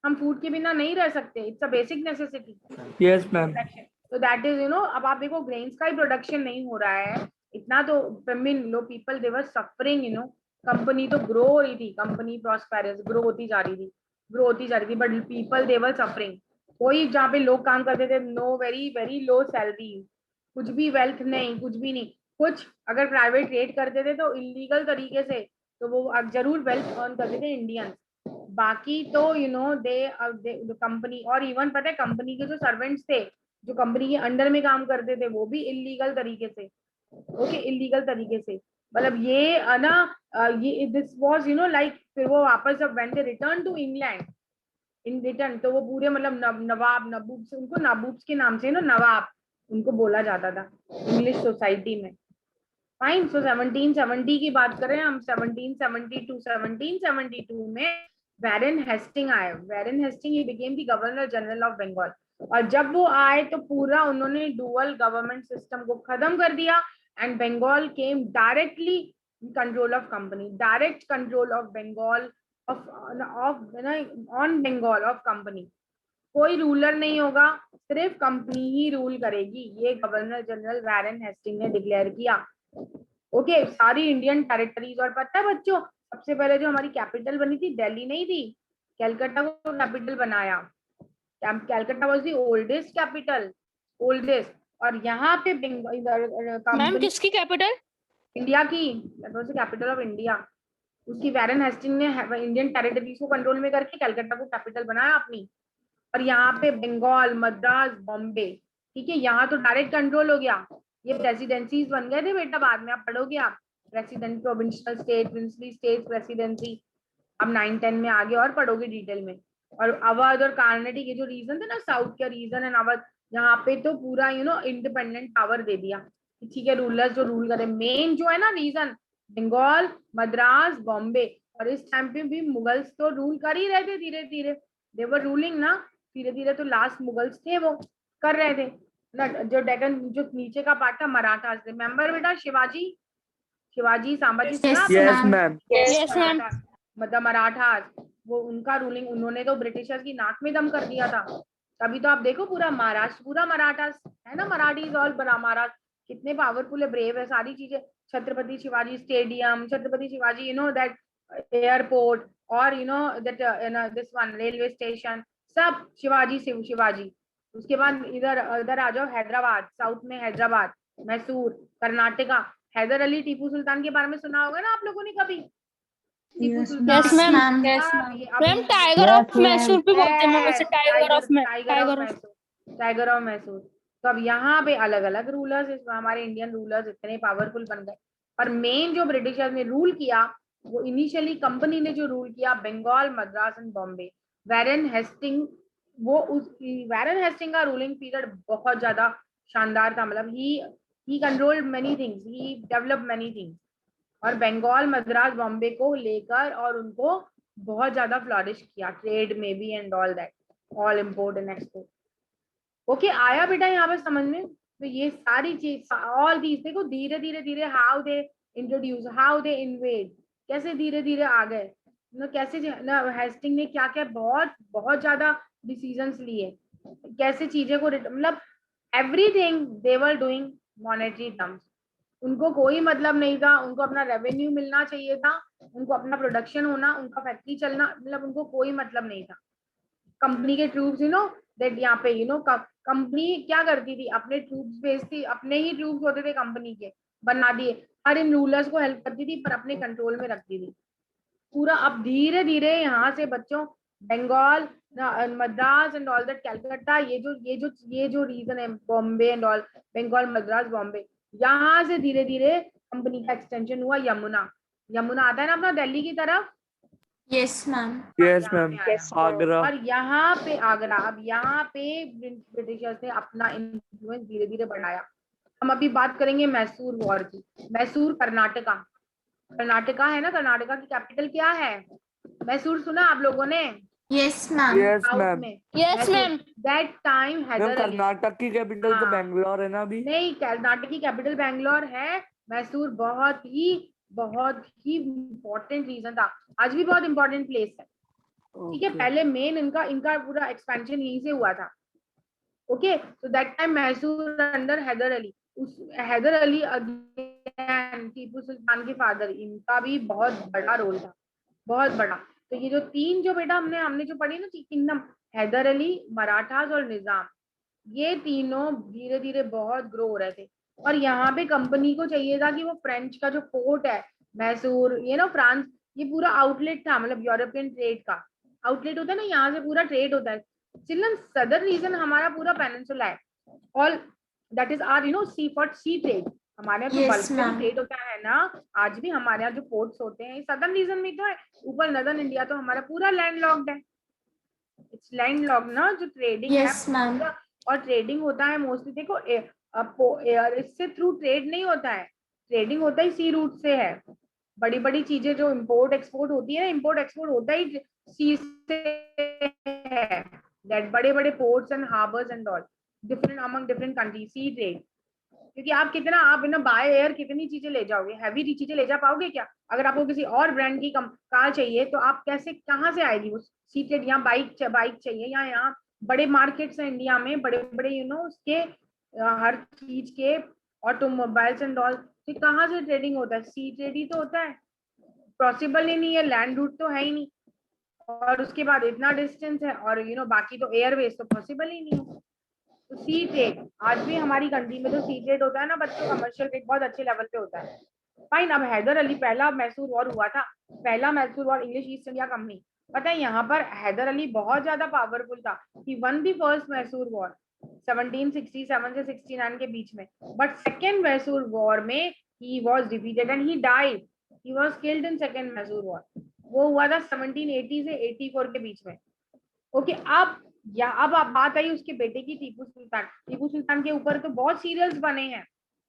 हम फूड के बिना नहीं रह सकते, it's a basic necessity. Yes ma'am, तो दैट इज अब आप देखो ग्रेन्स का ही प्रोडक्शन नहीं हो रहा है इतना, तो people they were suffering, company तो ग्रो हो रही थी, कंपनी प्रॉस्पेरस ग्रो होती जा रही थी, but people they were suffering. कोई जहाँ पे लोग काम करते थे, no, very very low salary, कुछ भी वेल्थ नहीं, कुछ भी नहीं, कुछ अगर प्राइवेट ट्रेड करते थे तो इलीगल तरीके से, तो वो जरूर वेल्थ अर्न करते थे इंडियंस। बाकी तो दे कंपनी, और इवन पता है कंपनी के जो सर्वेंट्स थे, जो कंपनी के अंडर में काम करते थे, वो भी इलीगल तरीके से, ओके, इलीगल तरीके से, मतलब ये ना ये दिस वाज लाइक, फिर वो वापस जब when they return to England in return, तो वो पूरे मतलब नवाब नबूब से, उनको नबूब्स के नाम से नवाब उनको बोला जाता था इंग्लिश सोसाइटी में। फाइन, सो 1770 की बात करें हम, 1772 में वैरेन हेस्टिंग आए, Warren Hasting he became the governor general of Bengal. और जब वो आए तो पूरा उन्होंने डुअल गवर्नमेंट सिस्टम को खत्म कर दिया, and Bengal came directly control of company, direct control of Bengal on Bengal of company. कोई रूलर नहीं होगा, सिर्फ कंपनी ही रूल करेगी, ये गवर्नर जनरल वैरेन हेस्टिंग ने डिक्लेयर किया। ओके, सारी इंडियन टेरिटरीज। और पता है बच्चों, सबसे पहले जो हमारी कैपिटल बनी थी, दिल्ली नहीं थी, कलकत्ता को कैपिटल बनाया। Calcutta was the oldest capital, oldest. और यहाँ पे मैम किसकी कैपिटल? इंडिया की, that was the capital of India. उसकी वैरेन हेस्टिंग ने इंडियन टेरिटरीज को कंट्रोल में करके कलकत्ता को कैपिटल बनाया अपनी। और यहाँ पे बंगाल, मद्रास, बॉम्बे, ठीक है, यहाँ तो डायरेक्ट कंट्रोल हो गया, ये प्रेसिडेंसीज बन गए थे बेटा, बाद में आप पढ़ोगे आप, president, provincial state, princely state, presidency, अब 9-10 में आगे और पढ़ोगे डिटेल में। और अवध और कार्नेटिक, ये जो रीजन थे ना, साउथ का रीजन एंड अवध, यहाँ पे तो पूरा इंडिपेंडेंट पावर दे दिया, ठीक है, रूलर्स जो रूल करे, मेन जो है ना रीजन, बंगाल, मद्रास, बॉम्बे। और इस टाइम पे भी मुगल्स तो रूल कर ही रहे थे धीरे धीरे, दे वर रूलिंग ना, धीरे धीरे तो लास्ट मुगल्स थे वो कर रहे थे ना। जो डेक्कन जो नीचे का पार्ट था मराठा, रिमेम्बर बेटा, शिवाजी, शिवाजी संभाजी सुना Yes, आपने? Yes, ma'am. ma'am. Yes, ma'am. मतलब मराठास, वो उनका रूलिंग, उन्होंने तो ब्रिटिशर्स की नाक में दम कर दिया था। तभी तो आप देखो पूरा महाराष्ट्र पूरा मराठास है ना, मराठीज ऑल बड़ा महाराष्ट्र कितने पावरफुल है, ब्रेव है, सारी चीजें, Chhatrapati Shivaji stadium, Chhatrapati Shivaji, that airport, और that this one railway station, सब शिवाजी से शिवाजी। उसके बाद इधर इधर आ जाओ, हैदराबाद, साउथ में हैदराबाद, मैसूर, कर्नाटका, हैदर अली, टीपू सुल्तान के बारे में सुना होगा ना आप लोगों ने कभी, टीपू Yes, सुल्तान, ma'am. Yes, सब ये अब ma'am tiger Yes, of Mysore भी बोलते हैं मैम, वैसे tiger of tiger of Mysore, tiger of Mysore. तो अब यहाँ पे अलग अलग रूलर्स, हमारे इंडियन रूलर्स इतने पावरफुल बन गए, पर मेन जो ब्रिटिशर्स ने रूल किया, वो इनिशियली कंपनी ने जो रूल किया, Bengal, Madras and Bombay, Warren Hastings, वो उस वैरन हेस्टिंग का रूलिंग पीरियड बहुत ज्यादा शानदार था, मतलब he controlled many things, he developed many things, और बंगाल, मद्रास, बॉम्बे को लेकर और उनको बहुत ज्यादा फ्लरिश किया ट्रेड में भी and all that, all import and export. Okay, आया बेटा यहाँ पे समझ में? तो ये सारी चीज, ऑल दीज देखो, धीरे धीरे धीरे how they introduce, how they invade, कैसे धीरे धीरे आ गए ना, कैसे ना हेस्टिंग ने क्या क्या बहुत बहुत ज्यादा डिसीजंस लिए, कैसे चीजें को मतलब everything they were doing monetary terms, उनको कोई मतलब नहीं था, उनको अपना रेवेन्यू मिलना चाहिए था, उनको अपना प्रोडक्शन होना, उनका फैक्ट्री चलना, मतलब उनको कोई मतलब नहीं था। कंपनी के ट्रूप्स दैट यहाँ पे कंपनी क्या करती थी, अपने ट्रूप्स भेजती, अपने ही ट्रूप्स होते थे कंपनी के बना दिए, और इन रूलर्स को हेल्प करती थी, पर अपने कंट्रोल में रखती थी पूरा। अब धीरे धीरे यहाँ से बच्चों, Bengal, Madras and all that, Calcutta, ये जो रीजन है, बॉम्बे एंड ऑल, बंगाल, मद्रास, बॉम्बे, यहाँ से धीरे धीरे कंपनी का एक्सटेंशन हुआ यमुना, यमुना आता है ना अपना दिल्ली की तरफ, Yes, ma'am. Yes, यहाँ ma'am. पे आया। Agra. और यहाँ पे आगरा, अब यहाँ पे ब्रिटिशर्स ने अपना इन्फ्लुएंस धीरे धीरे बढ़ाया। हम अभी बात करेंगे मैसूर वॉर की। मैसूर कर्नाटका, कर्नाटका है ना, कर्नाटका की कैपिटल क्या है? मैसूर सुना आप लोगों ने? Yes, ma'am. Yes, south ma'am. में yes ma'am. That time ma'am Hyder Ali, Karnataka की कैपिटल तो हाँ। बैंगलोर है ना अभी? नहीं, कर्नाटक की कैपिटल बैंगलोर है, मैसूर बहुत ही इम्पोर्टेंट रीजन था, आज भी बहुत इंपॉर्टेंट प्लेस है, ठीक है। Okay. पहले मेन इनका पूरा एक्सपेंशन यहीं से हुआ था। ओके, तो that time Mysore under Hyder Ali, उस हैदर अली अगेन टीपू सुल्तान के फादर, इनका भी बहुत बड़ा रोल था, बहुत बड़ा। तो ये जो तीन जो बेटा हमने जो पढ़ी ना किंगडम, हैदर अली, मराठास और निजाम, ये तीनों धीरे धीरे बहुत ग्रो हो रहे थे। और यहाँ पे कंपनी को चाहिए था कि वो फ्रेंच का जो पोर्ट है मैसूर, फ्रांस, ये पूरा आउटलेट था, मतलब यूरोपियन ट्रेड का आउटलेट होता है ना, यहाँ से पूरा ट्रेड होता है। चिल्ड्रन, सदर रीजन हमारा पूरा पेनिनसुला है, all that is are sea for sea trade, हमारे यहाँ तो Yes, बल्क में ma'am. ट्रेड होता है ना, आज भी हमारे यहाँ जो पोर्ट्स होते हैं सदर्न रीजन में तो है, ऊपर नदर्न इंडिया तो हमारा पूरा लैंड लॉक्ड है, इट्स लैंड लॉक्ड ना, जो ट्रेडिंग है Yes, ma'am. पूरा। और ट्रेडिंग होता है मोस्टली, देखो एयर इससे थ्रू ट्रेड नहीं होता है, ट्रेडिंग होता ही सी रूट से है, बड़ी बड़ी चीजें जो इम्पोर्ट एक्सपोर्ट होती है, इम्पोर्ट एक्सपोर्ट होता ही सी से है, दैट बड़े बड़े ports and harbours and all, different among different countries, sea trade. क्योंकि आप बाय एयर कितनी चीजें ले जाओगे, हैवी चीजें ले जा पाओगे क्या? अगर आपको किसी और ब्रांड की कार चाहिए तो आप कैसे, कहाँ से आएगी वो सीटेड? यहाँ बाइक चाहिए, यहाँ बड़े मार्केट्स हैं इंडिया में, बड़े बड़े उसके हर चीज के ऑटोमोबाइल्स एंड ऑल, तो कहाँ से ट्रेडिंग होता है? सी ट्रेड ही तो होता है, पॉसिबल ही नहीं है, लैंड रूट तो है ही नहीं, और उसके बाद इतना डिस्टेंस है, और बाकी तो एयरवेज तो पॉसिबल ही नहीं है। तो सी ट्रेड आज भी हमारी कंट्री में जो सी ट्रेड होता है ना बच्चों, कमर्शियल ट्रेड बहुत अच्छे लेवल पे होता है। फाइन, अब हैदर अली, पहला मैसूर वॉर हुआ था, पहला Mysore war English east India company, पता है यहाँ पर हैदर अली बहुत ज्यादा पावरफुल था, he won the first Mysore war 1767 से 69 के बीच में, बट सेकेंड मैसूर वॉर में he was defeated and he died, he was killed in second Mysore war. वो हुआ था 1780 से 84 के बीच में। ओके अब आप बात आई उसके बेटे की, टीपू सुल्तान। टीपू सुल्तान के ऊपर तो बहुत सीरियल्स बने हैं,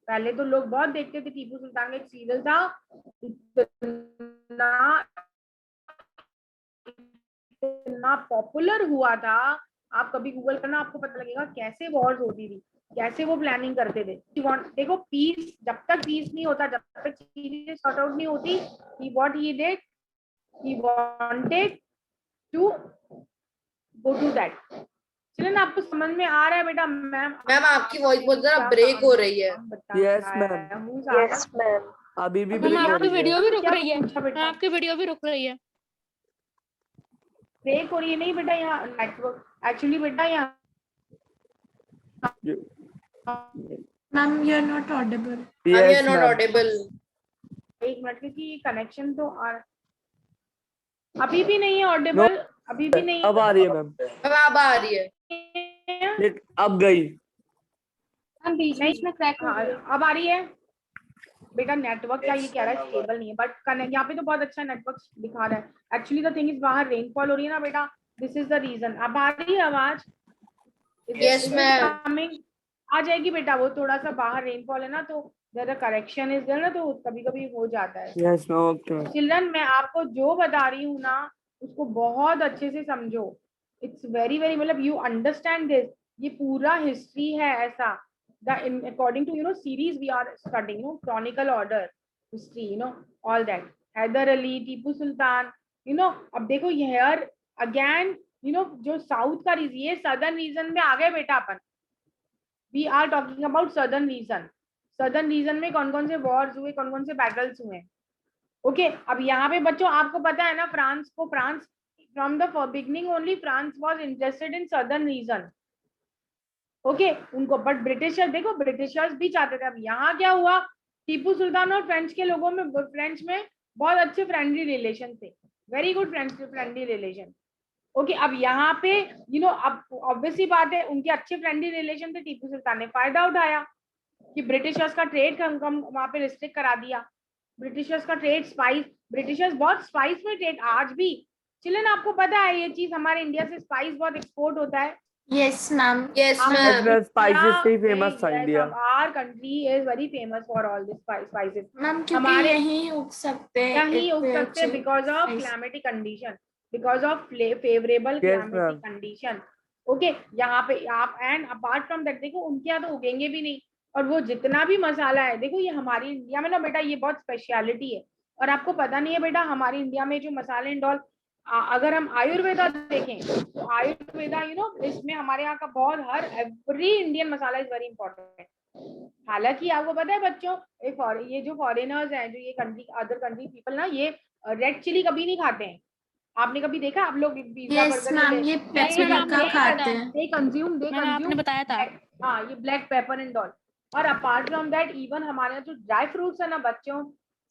पहले तो लोग बहुत देखते थे। टीपू सुल्तान का एक सीरियल था, इतना पॉपुलर हुआ था, आप कभी गूगल करना, आपको पता लगेगा कैसे वॉर्स होती थी, कैसे वो प्लानिंग करते थे। देखो पीस, जब तक पीस नहीं होता, जब तक चीजें सॉर्ट आउट नहीं होती, what he did, he wanted to go to that. चलिए, आपको समझ में आ रहा है बेटा? मैम आपकी वॉइस बहुत जरा ब्रेक हो रही है। Yes ma'am, yes ma'am. अभी भी मैम ब्रेक हो आपकी रही वीडियो है। भी रुक क्या रही है, पूछा बेटा? आपकी वीडियो भी रुक रही है। ब्रेक हो रही है? नहीं बेटा, यहाँ नेटवर्क एक्चुअली बेटा यहाँ ma'am you are not audible. Yes not ma'am, audible. एक मिनट, क्योंकि कनेक्शन तो अभी भी नहीं है ऑडिबल, अभी भी नहीं अब आ रही है मैम, अब आ रही है। है। अब गई। नहीं, हाँ, अब आ रही है बेटा। नेटवर्क का ये कह रहा है स्टेबल नहीं है, बट यहाँ पे तो बहुत अच्छा नेटवर्क दिखा रहा है। एक्चुअली द थिंग इज, बाहर रेनफॉल हो रही है ना बेटा, दिस इज द रीजन। अब आ रही है आवाज? Yes, ma'am. आ जाएगी बेटा, वो थोड़ा सा बाहर रेनफॉल है ना, तो जरा करेक्शन इज देयर ना, तो कभी कभी हो जाता है। Yes ma'am, okay. चिल्ड्रन, मैं आपको जो बता रही हूँ ना, उसको बहुत अच्छे से समझो। इट्स वेरी वेरी, मतलब यू अंडरस्टैंड दिस, ये पूरा हिस्ट्री है ऐसा। The according to series we are studying, chronicle order history, all that. Hyder Ali, Tipu Sultan, अब देखो हियर अगेन, जो साउथ का रीजन, ये सदर्न रीजन में आ गए बेटा अपन। We are talking about southern region. Southern region में कौन कौन से वॉर्स हुए, कौन कौन से बैटल्स हुए। ओके, अब यहाँ पे बच्चों आपको पता है ना, France from the beginning only France was interested in southern reason. Okay, उनको, बट ब्रिटिशर्स, देखो ब्रिटिशर्स भी चाहते थे। अब यहाँ क्या हुआ, टीपू सुल्तान और फ्रेंच के लोगों में, फ्रेंच में बहुत अच्छे फ्रेंडली रिलेशन थे, very good friendly relation. Okay, अब यहाँ पे अब ऑब्वियसली बात है, उनके अच्छे फ्रेंडली रिलेशन थे, टीपू सुल्तान ने फायदा उठाया कि ब्रिटिशर्स का ट्रेड कम वहां पे रिस्ट्रिक्ट करा दिया। ब्रिटिशर्स का ट्रेड, स्पाइस, ब्रिटिशर्स बहुत स्पाइस में ट्रेड, आज भी चिल्ड्रन आपको पता है ये चीज, हमारे इंडिया से स्पाइस बहुत एक्सपोर्ट होता है। Yes ma'am. Yes, ma'am. Spices से ही फेमस था India. Our country is very famous for all this spices. Ma'am क्योंकि हमारे यहीं उग सकते हैं, यहीं उग सकते हैं, because of climatic condition, because of favourable climatic condition. Okay, यहाँ पे आप, एंड अपार्ट फ्रॉम दैट, देखो उनके यहाँ तो उगेंगे भी नहीं। और वो जितना भी मसाला है, देखो ये हमारी इंडिया में ना बेटा, ये बहुत स्पेशलिटी है। और आपको पता नहीं है बेटा, हमारी इंडिया में जो मसाले एंड ऑल, अगर हम आयुर्वेदा देखें तो आयुर्वेदा इसमें हमारे यहाँ का बहुत, हर every Indian masala is very important. हालांकि आपको पता है बच्चों, ये जो फॉरेनर्स हैं, जो ये कंट्री, अदर कंट्री पीपल ना, ये रेड चिली कभी नहीं खाते हैं। आपने कभी देखा? आप लोग पिज्जा यस बर्गर मैम, ये पेपरिका खाते हैं। दे कंज्यूम मैंने आपने बताया था। हाँ, ये ब्लैक पेपर एंड ऑल। और अपार्ट फ्रॉम दैट, इवन हमारे यहाँ जो ड्राई फ्रूट्स है ना बच्चों,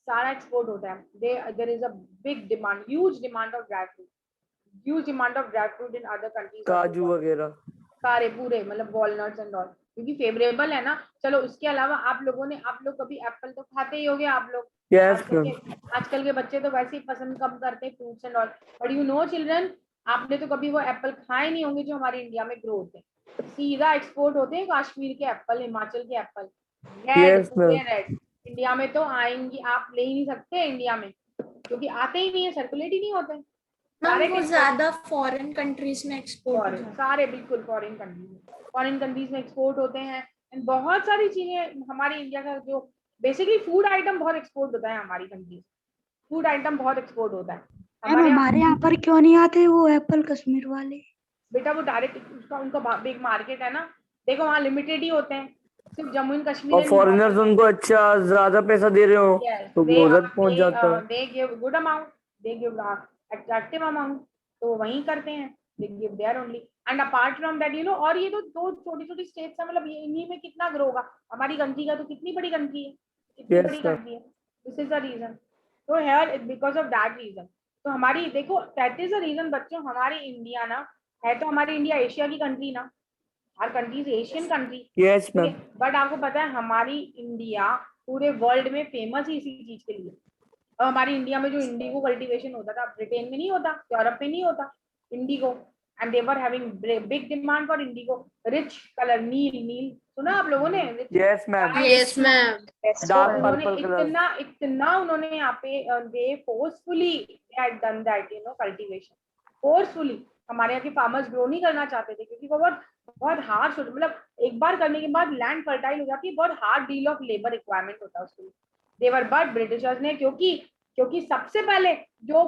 सारा एक्सपोर्ट होता है। There is a big demand, huge demand of dry fruit, huge demand of dry fruit in other countries. काजू वगैरह सारे पूरे, मतलब वॉलनट्स एंड ऑल, क्योंकि फेवरेबल है ना। चलो, उसके अलावा आप लोग कभी एप्पल तो खाते ही होगे आप लोग। यस आजकल के बच्चे तो वैसे ही पसंद कम करते हैं fruits and all, but children, आपने तो कभी वो एप्पल खाए नहीं होंगे जो हमारे इंडिया में ग्रो होते हैं। सीधा एक्सपोर्ट होते हैं कश्मीर के एप्पल, हिमाचल के एप्पल, रेड, पूरे रेड। इंडिया में तो आएंगी, आप ले ही नहीं सकते इंडिया में, क्योंकि आते ही नहीं है, सर्कुलेट ही नहीं होते। मैम वो ज्यादा फॉरेन कंट्रीज में एक्सपोर्ट होते हैं। सारे बिल्कुल फॉरेन कंट्रीज में एक्सपोर्ट होते हैं। एंड बहुत सारी चीजें, हमारी इंडिया का जो बेसिकली फूड आइटम बहुत एक्सपोर्ट होता है, हमारी कंट्री फूड आइटम बहुत एक्सपोर्ट होता है। हमारे यहाँ पर क्यों नहीं आते वो एप्पल कश्मीर वाले? बेटा वो डायरेक्ट उनका बिग मार्केट है ना, देखो वहाँ लिमिटेड ही होते हैं, सिर्फ जम्मू एंड कश्मीर। और फॉरेनर्स उनको अच्छा ज्यादा पैसा दे रहे हो तो वो उधर पहुंच जाता है। They give good amount, they give attractive amount, तो वही करते हैं, they give their only. And apart from that और ये तो दो छोटी छोटी स्टेट्स है, मतलब ये इन्हीं में कितना ग्रो होगा। हमारी कंट्री का तो कितनी बड़ी कंट्री है, कितनी बड़ी कंट्री है। This is the region. तो here because of that region, तो हमारी देखो दैट इज द रीजन बच्चों, हमारी इंडिया ना है, तो हमारी इंडिया एशिया की कंट्री ना, हर country is Asian country. Yes ma'am. But आपको पता है हमारी इंडिया पूरे वर्ल्ड में फेमस ही इसी चीज के लिए। और हमारी इंडिया में जो इंडिगो कल्टीवेशन होता था, ब्रिटेन में नहीं होता, यूरोप में नहीं होता indigo, and they were having big demand for indigo, rich colour, नील, नील सुना आप लोगों ने? Yes ma'am. Yes ma'am. Dark उन्होंने पर्पल कलर। इतना उन्होंने यहाँ पे they forcefully had done that, you know, cultivation forcefully. हमारे यहाँ के फार्मर्स ग्रो नहीं करना चाहते थे क्योंकि वो बहुत हार्ड, मतलब एक बार करने के बाद लैंड फर्टाइल हो जाती है, बहुत hard deal of labour requirement होता है उसके लिए। देवर बट ब्रिटिशर्स ने, क्योंकि सबसे पहले जो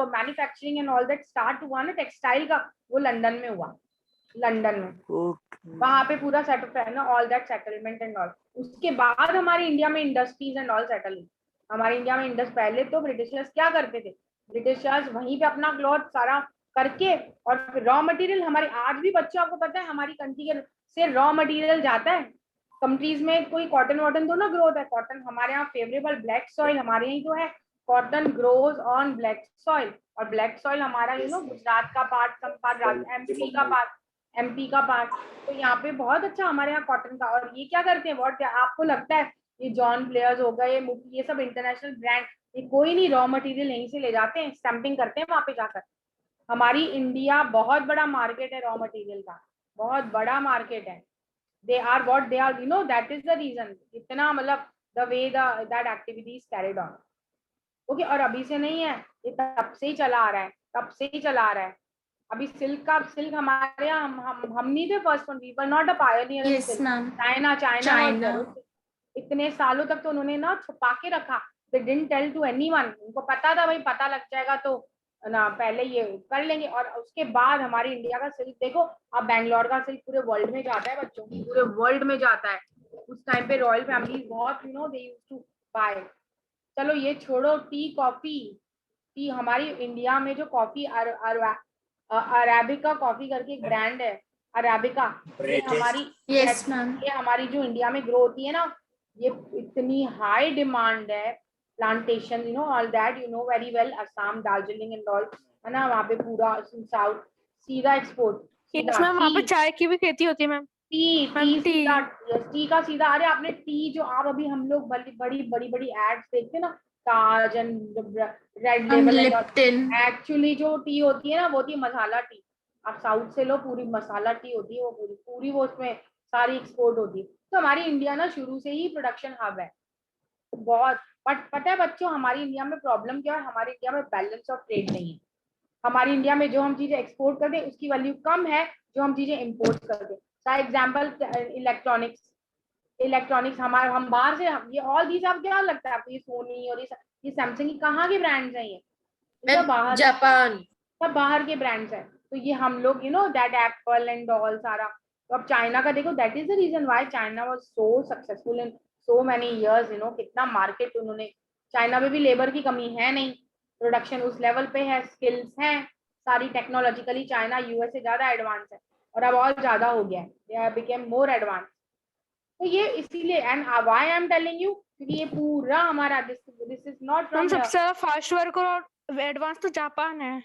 manufacturing and all that start हुआ ना टेक्सटाइल का, वो लंदन में हुआ, लंदन में। वहां पे पूरा सेटल है ना, all that settlement and all. उसके बाद हमारे इंडिया में इंडस्ट्रीज एंड ऑल सेटल हुई। हमारे इंडिया में इंडस्ट, पहले तो ब्रिटिशर्स क्या करते थे, ब्रिटिशर्स वहीं पे अपना क्लॉथ सारा करके, और फिर रॉ मटेरियल हमारे आज भी बच्चों, आपको पता है हमारी कंट्री से रॉ मटेरियल जाता है कंट्रीज में। कोई कॉटन वॉटन तो ना ग्रो होता है, कॉटन हमारे यहाँ फेवरेबल ब्लैक सॉइल हमारे यहाँ तो है, cotton grows on black soil. और ब्लैक सॉइल हमारा यू नो गुजरात का पार्ट, सम पार्ट एमपी का पार्ट, एमपी का पार्ट, तो यहाँ पे बहुत अच्छा हमारे यहाँ कॉटन का। और ये क्या करते हैं, व्हाट आपको लगता है ये जॉन प्लेयर्स हो गए, ये सब इंटरनेशनल ब्रांड, ये कोई नहीं, रॉ मटेरियल यहीं से ले जाते हैं, स्टैंपिंग करते हैं वहां पे जाकर। हमारी इंडिया बहुत बड़ा मार्केट है रॉ मटेरियल का, बहुत बड़ा मार्केट है। they are what they are, you know, that is the reason इतना, मतलब the way that activity is carried on. Okay, और अभी से नहीं है, ये तब से ही चला आ रहा है, तब से ही चला आ रहा है। अभी सिल्क हमारे यहाँ, हम नहीं थे first one, we were not a pioneer in silk. China इतने सालों तक तो उन्होंने ना छुपा के रखा, they didn't tell to anyone, उनको पता था भाई पता लग जाएगा तो ना पहले ये कर लेंगे। और उसके बाद हमारी इंडिया का सिल्क देखो, अब बैंगलोर का सिल्क पूरे वर्ल्ड में जाता है बच्चों, पूरे वर्ल्ड में जाता है। उस टाइम पे रॉयल फैमिली बहुत, you know, they used to buy. चलो ये छोड़ो, टी कॉफी, टी हमारी इंडिया में जो कॉफी अराबिका कॉफी करके एक ब्रांड है, अराबिका, ये हमारी, यस मैम, ये हमारी जो इंडिया में ग्रो होती है ना, ये इतनी हाई डिमांड है, plantation, you know, all that you know very well, Assam, Darjeeling and all, है ना, वहाँ पे पूरा साउथ सीधा एक्सपोर्ट। यस मैम, वहाँ पे चाय की भी खेती होती है मैम। टी का सीधा। अरे आपने टी जो आप अभी हम लोग बड़ी बड़ी एड्स देखते हैं ना, ताज एंड रेड लेबल, एक्चुअली जो टी होती है ना वो होती है मसाला टी। आप साउथ से लो, पूरी मसाला टी होती है वो, पूरी वो उसमें सारी एक्सपोर्ट होती है। तो हमारी इंडिया ना शुरू से ही प्रोडक्शन हब है बहुत। बट पता है बच्चों, हमारी इंडिया में प्रॉब्लम क्या है, हमारी इंडिया में बैलेंस ऑफ ट्रेड नहीं है। हमारी इंडिया में जो हम चीजें एक्सपोर्ट करते हैं उसकी वैल्यू कम है जो हम चीजें इंपोर्ट करते हैं। फॉर एग्जांपल इलेक्ट्रॉनिक्स हमारे, हम बाहर से, ये ऑल दीज, आप क्या लगता है आपको, ये सोनी और ये सैमसंग, कहाँ के ब्रांड्स हैं? ये बाहर, जापान, सब बाहर के ब्रांड्स हैं। तो ये हम लोग, you know, that apple and all सारा। तो अब चाइना का देखो, that is the reason why China was so successful in so many years, you know, कितना मार्केट उन्होंने। चाइना में भी लेबर की कमी है नहीं, प्रोडक्शन उस लेवल पे है, स्किल्स हैं सारी, टेक्नोलॉजिकली चाइना यूएस से ज्यादा एडवांस है, और अब और ज्यादा हो गया है, दे बिकेम मोर एडवांस। तो ये इसीलिए, and why I am telling you, क्योंकि ये पूरा हमारा, दिस इज नॉट फ्रॉम, सबसे ज्यादा फास्ट वर्क और एडवांस तो जापान है।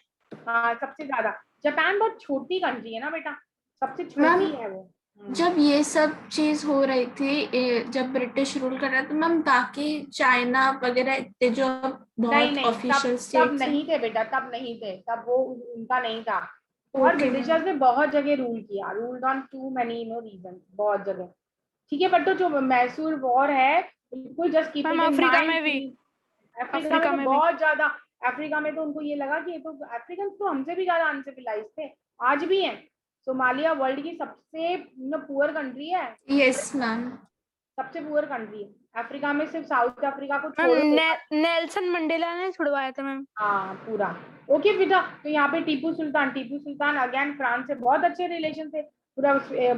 हाँ सबसे ज्यादा। जापान बहुत छोटी कंट्री है ना बेटा, सबसे छोटी है वो। जब ये सब चीज हो रही थी, जब ब्रिटिश रूल कर रहा था मैम, बाकी चाइना वगैरह इतने जो बहुत ऑफिशियल तब नहीं थे बेटा, तब नहीं थे, तब वो उनका नहीं था। और ब्रिटिशर्स ने बहुत जगह रूल किया, ruled on too many, you know, region, बहुत जगह। ठीक है, बट तो जो मैसूर वॉर है, बिल्कुल just keep it in mind. Africa में भी, अफ्रीका में बहुत ज्यादा, अफ्रीका में तो उनको ये लगा कि ये तो अफ्रीकन तो हमसे भी ज्यादा अनसिविलाइज थे, आज भी हैं। सोमालिया वर्ल्ड की सबसे पुअर कंट्री है। यस मैम, सबसे पुअर कंट्री है अफ्रीका में, सिर्फ साउथ अफ्रीका को छोड़ नेल्सन मंडेला ने छुड़वाया था मैम। हाँ पूरा। ओके बेटा, तो यहाँ पे टीपू सुल्तान अगेन फ्रांस से बहुत अच्छे रिलेशन थे, पूरा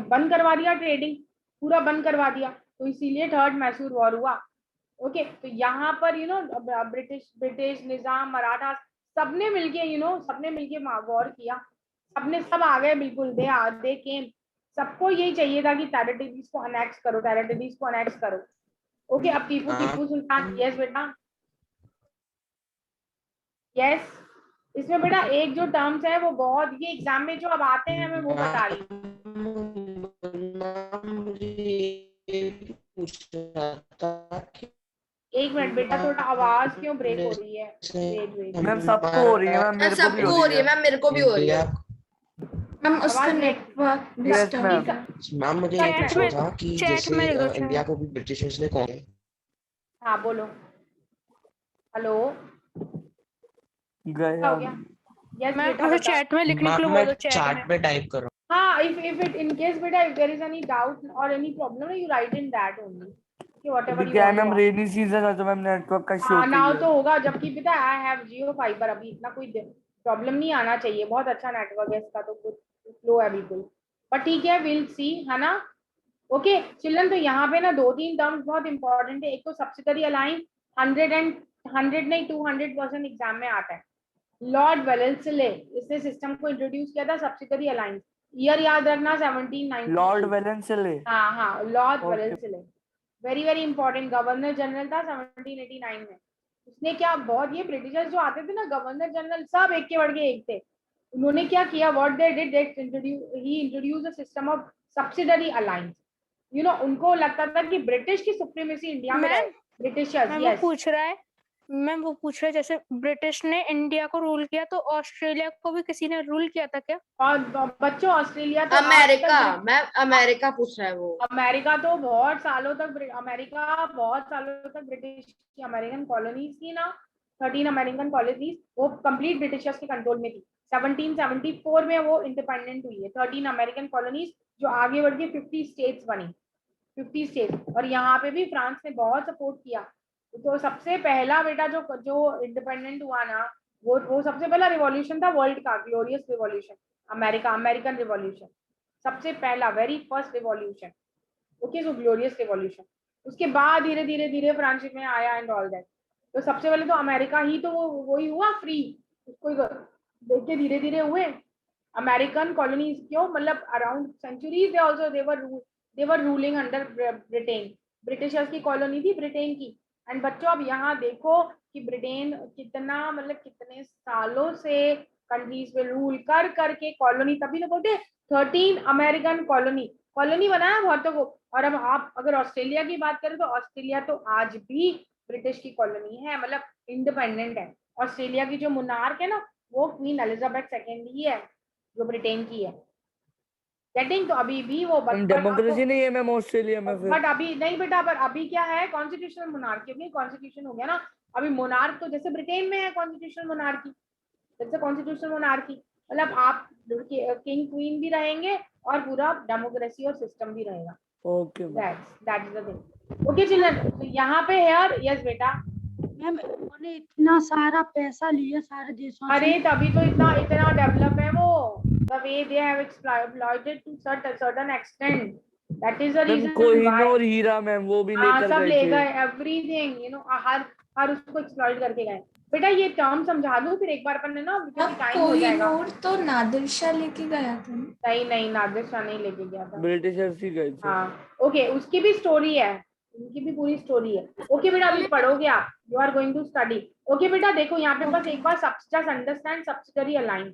बंद करवा दिया ट्रेडिंग, पूरा बंद करवा दिया, तो इसीलिए थर्ड मैसूर वॉर हुआ। ओके, तो यहाँ पर यू नो ब्रिटिश निजाम, मराठा, सबने मिलके, यू नो, सबने मिलके वॉर किया, सबने, सब आ गए बिल्कुल, दे केम। सबको यही चाहिए था कि टेरिटरीज को अनेक्स करो, ओके। अब टीपू सुल्तान, यस बेटा, यस इसमें बेटा एक जो टर्म्स है वो बहुत ये एग्जाम में जो अब आते हैं मैं वो बता रही हूँ। एक मिनट बेटा थोड़ा आवाज क्यों ब्रेक हो रही है? वेट वेट मैम सबको हो रही है मैम, मेरे को भी सबको हो रही है मैम, मेरे को भी हो रही है मैम उसका आवाज नहीं- network Yes, disturb ma'am. Ma'am मुझे Chat ये पूछना में- था कि chat जैसे में लिख दो, chat। इंडिया को भी ब्रिटिशर्स ने कौन हाँ बोलो। हेलो गए क्या हो गया? हम। यस मैम बेटा मुझे बता। चैट में लिखने के लिए मैम बोलो मैं चैट चार्ट में। पे टाइप कर रहा हाँ if it in case बेटा if there is any doubt or any problem you write in that only कि whatever अभी you क्या है want to ma'am, ask. Rainy season है तो मैम नेटवर्क का इशू हाँ होता नाउ ही तो है। होगा जबकि पता है आई हैव जियो फाइबर अभी इतना कोई प्रॉब्लम नहीं आना चाहिए बहुत अच्छा नेटवर्क है इसका तो कुछ स्लो है बिल्कुल पर ठीक है विल सी है ना ओके चिल्ड्रन तो यहाँ पे ना 2-3 टर्म्स बहुत इंपॉर्टेंट है एक तो सब्सिडरी अलाइन 100 नहीं 200% एग्जाम में आता है लॉर्ड वेलेंसले इसने सिस्टम को इंट्रोड्यूस किया था सब्सिडरी अलाइन ईयर याद रखना 1790 लॉर्ड वेलेंसले। हाँ lord Okay. Wellesley very very important governor general था 1789 में उसने क्या बहुत ये ब्रिटिशर्स जो आते थे ना गवर्नर जनरल सब एक के बढ़ के एक थे उन्होंने क्या किया what they did they introduce a system of subsidiary alliance you know उनको लगता था कि ब्रिटिश की सुप्रीमेसी इंडिया में मैम ब्रिटिशर्स मैम वो पूछ रहा है मैम वो पूछ रहा है जैसे ब्रिटिश ने इंडिया को रूल किया तो ऑस्ट्रेलिया को भी किसी ने रूल किया था क्या? और बच्चों ऑस्ट्रेलिया तो अमेरिका मैम अमेरिका पूछ रहा है वो अमेरिका तो बहुत सालों तक अमेरिका बहुत सालों तक ब्रिटिश की अमेरिकन कॉलोनीज थी ना 13 अमेरिकन कॉलोनीज वो कंप्लीट ब्रिटिशर्स के कंट्रोल में थी 1774 में वो इंडिपेंडेंट हुई है 13 अमेरिकन कॉलोनीज जो आगे बढ़ के 50 स्टेट्स बनी 50 स्टेट्स और यहाँ पे भी फ्रांस ने बहुत सपोर्ट किया तो सबसे पहला बेटा जो इंडिपेंडेंट हुआ ना वो सबसे पहला रिवॉल्यूशन था वर्ल्ड का ग्लोरियस रिवॉल्यूशन अमेरिकन रिवॉल्यूशन सबसे पहला very first revolution okay so glorious revolution उसके बाद धीरे धीरे फ्रांस में आया एंड ऑल दैट तो सबसे पहले तो अमेरिका ही तो वही हुआ फ्री उसको देख के धीरे धीरे हुए अमेरिकन कॉलोनीज क्यों मतलब around centuries they were ruling under Britain Britishers की कॉलोनी थी ब्रिटेन की एंड बच्चों अब यहाँ देखो कि ब्रिटेन कितना मतलब कितने सालों से कंट्रीज पे रूल कर करके कॉलोनी तभी तो बोलते 13 अमेरिकन कॉलोनी बनाया बहुतों को और अब आप अगर ऑस्ट्रेलिया की बात करें तो ऑस्ट्रेलिया तो आज भी ब्रिटिश की कॉलोनी है मतलब इंडिपेंडेंट है ऑस्ट्रेलिया की जो मुनार्क है ना वो क्वीन एलिजाबेथ सेकेंड ही है जो ब्रिटेन की है गेटिंग तो अभी भी वो डेमोक्रेसी नहीं है मैम ऑस्ट्रेलिया में फिर। बट अभी नहीं बेटा पर अभी क्या है कॉन्स्टिट्यूशनल मोनार्की क्योंकि कॉन्स्टिट्यूशन हो गया ना अभी मोनार्क तो जैसे ब्रिटेन में है कॉन्स्टिट्यूशनल मोनार्की जैसे कॉन्स्टिट्यूशनल मोनार्की मतलब आप किंग क्वीन भी रहेंगे और पूरा डेमोक्रेसी और सिस्टम भी रहेगा okay that is the thing okay children यहाँ पे हेयर यस बेटा मैम उन्होंने इतना सारा पैसा लिया सारे देशों से अरे तभी तो इतना डेवलप है वो the way they have exploited to certain extent that is the reason Kohinoor हीरा मैम वो भी लेकर सब गए ले थे। गए एवरीथिंग यू नो हर उसको एक्सप्लॉइट करके गए बेटा ये टर्म समझा दूं फिर एक बार अपन ने ना क्योंकि टाइम हो जाएगा कोहिनूर तो नादिर शाह लेके गया था ना? नहीं नादिर शाह नहीं लेके गया था ब्रिटिशर्स ही गए थे। हाँ ओके उसकी भी स्टोरी है उनकी भी पूरी स्टोरी है ओके बेटा अभी पढ़ोगे आप you are going to study okay बेटा देखो यहाँ पे बस एक बार just understand subsidiary alliance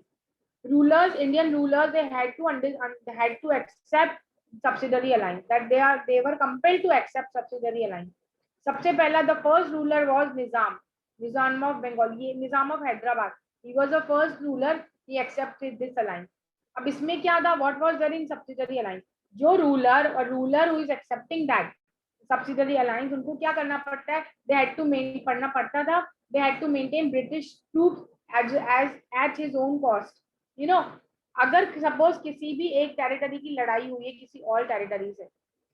rulers Indian rulers they had to accept subsidiary alliance that they were compelled to accept subsidiary alliance सबसे पहला the first ruler was Nizam of Bengal ये Nizam of Hyderabad he was the first ruler he accepted this alliance अब इसमें क्या था what was there in subsidiary alliance जो ruler who is accepting that subsidiary alliance उनको क्या करना पड़ता है they had to पढ़ना पड़ता था they had to maintain British troops as at his own cost you know अगर सपोज किसी भी एक टेरिटरी की लड़ाई हुई है किसी और टेरिटरी से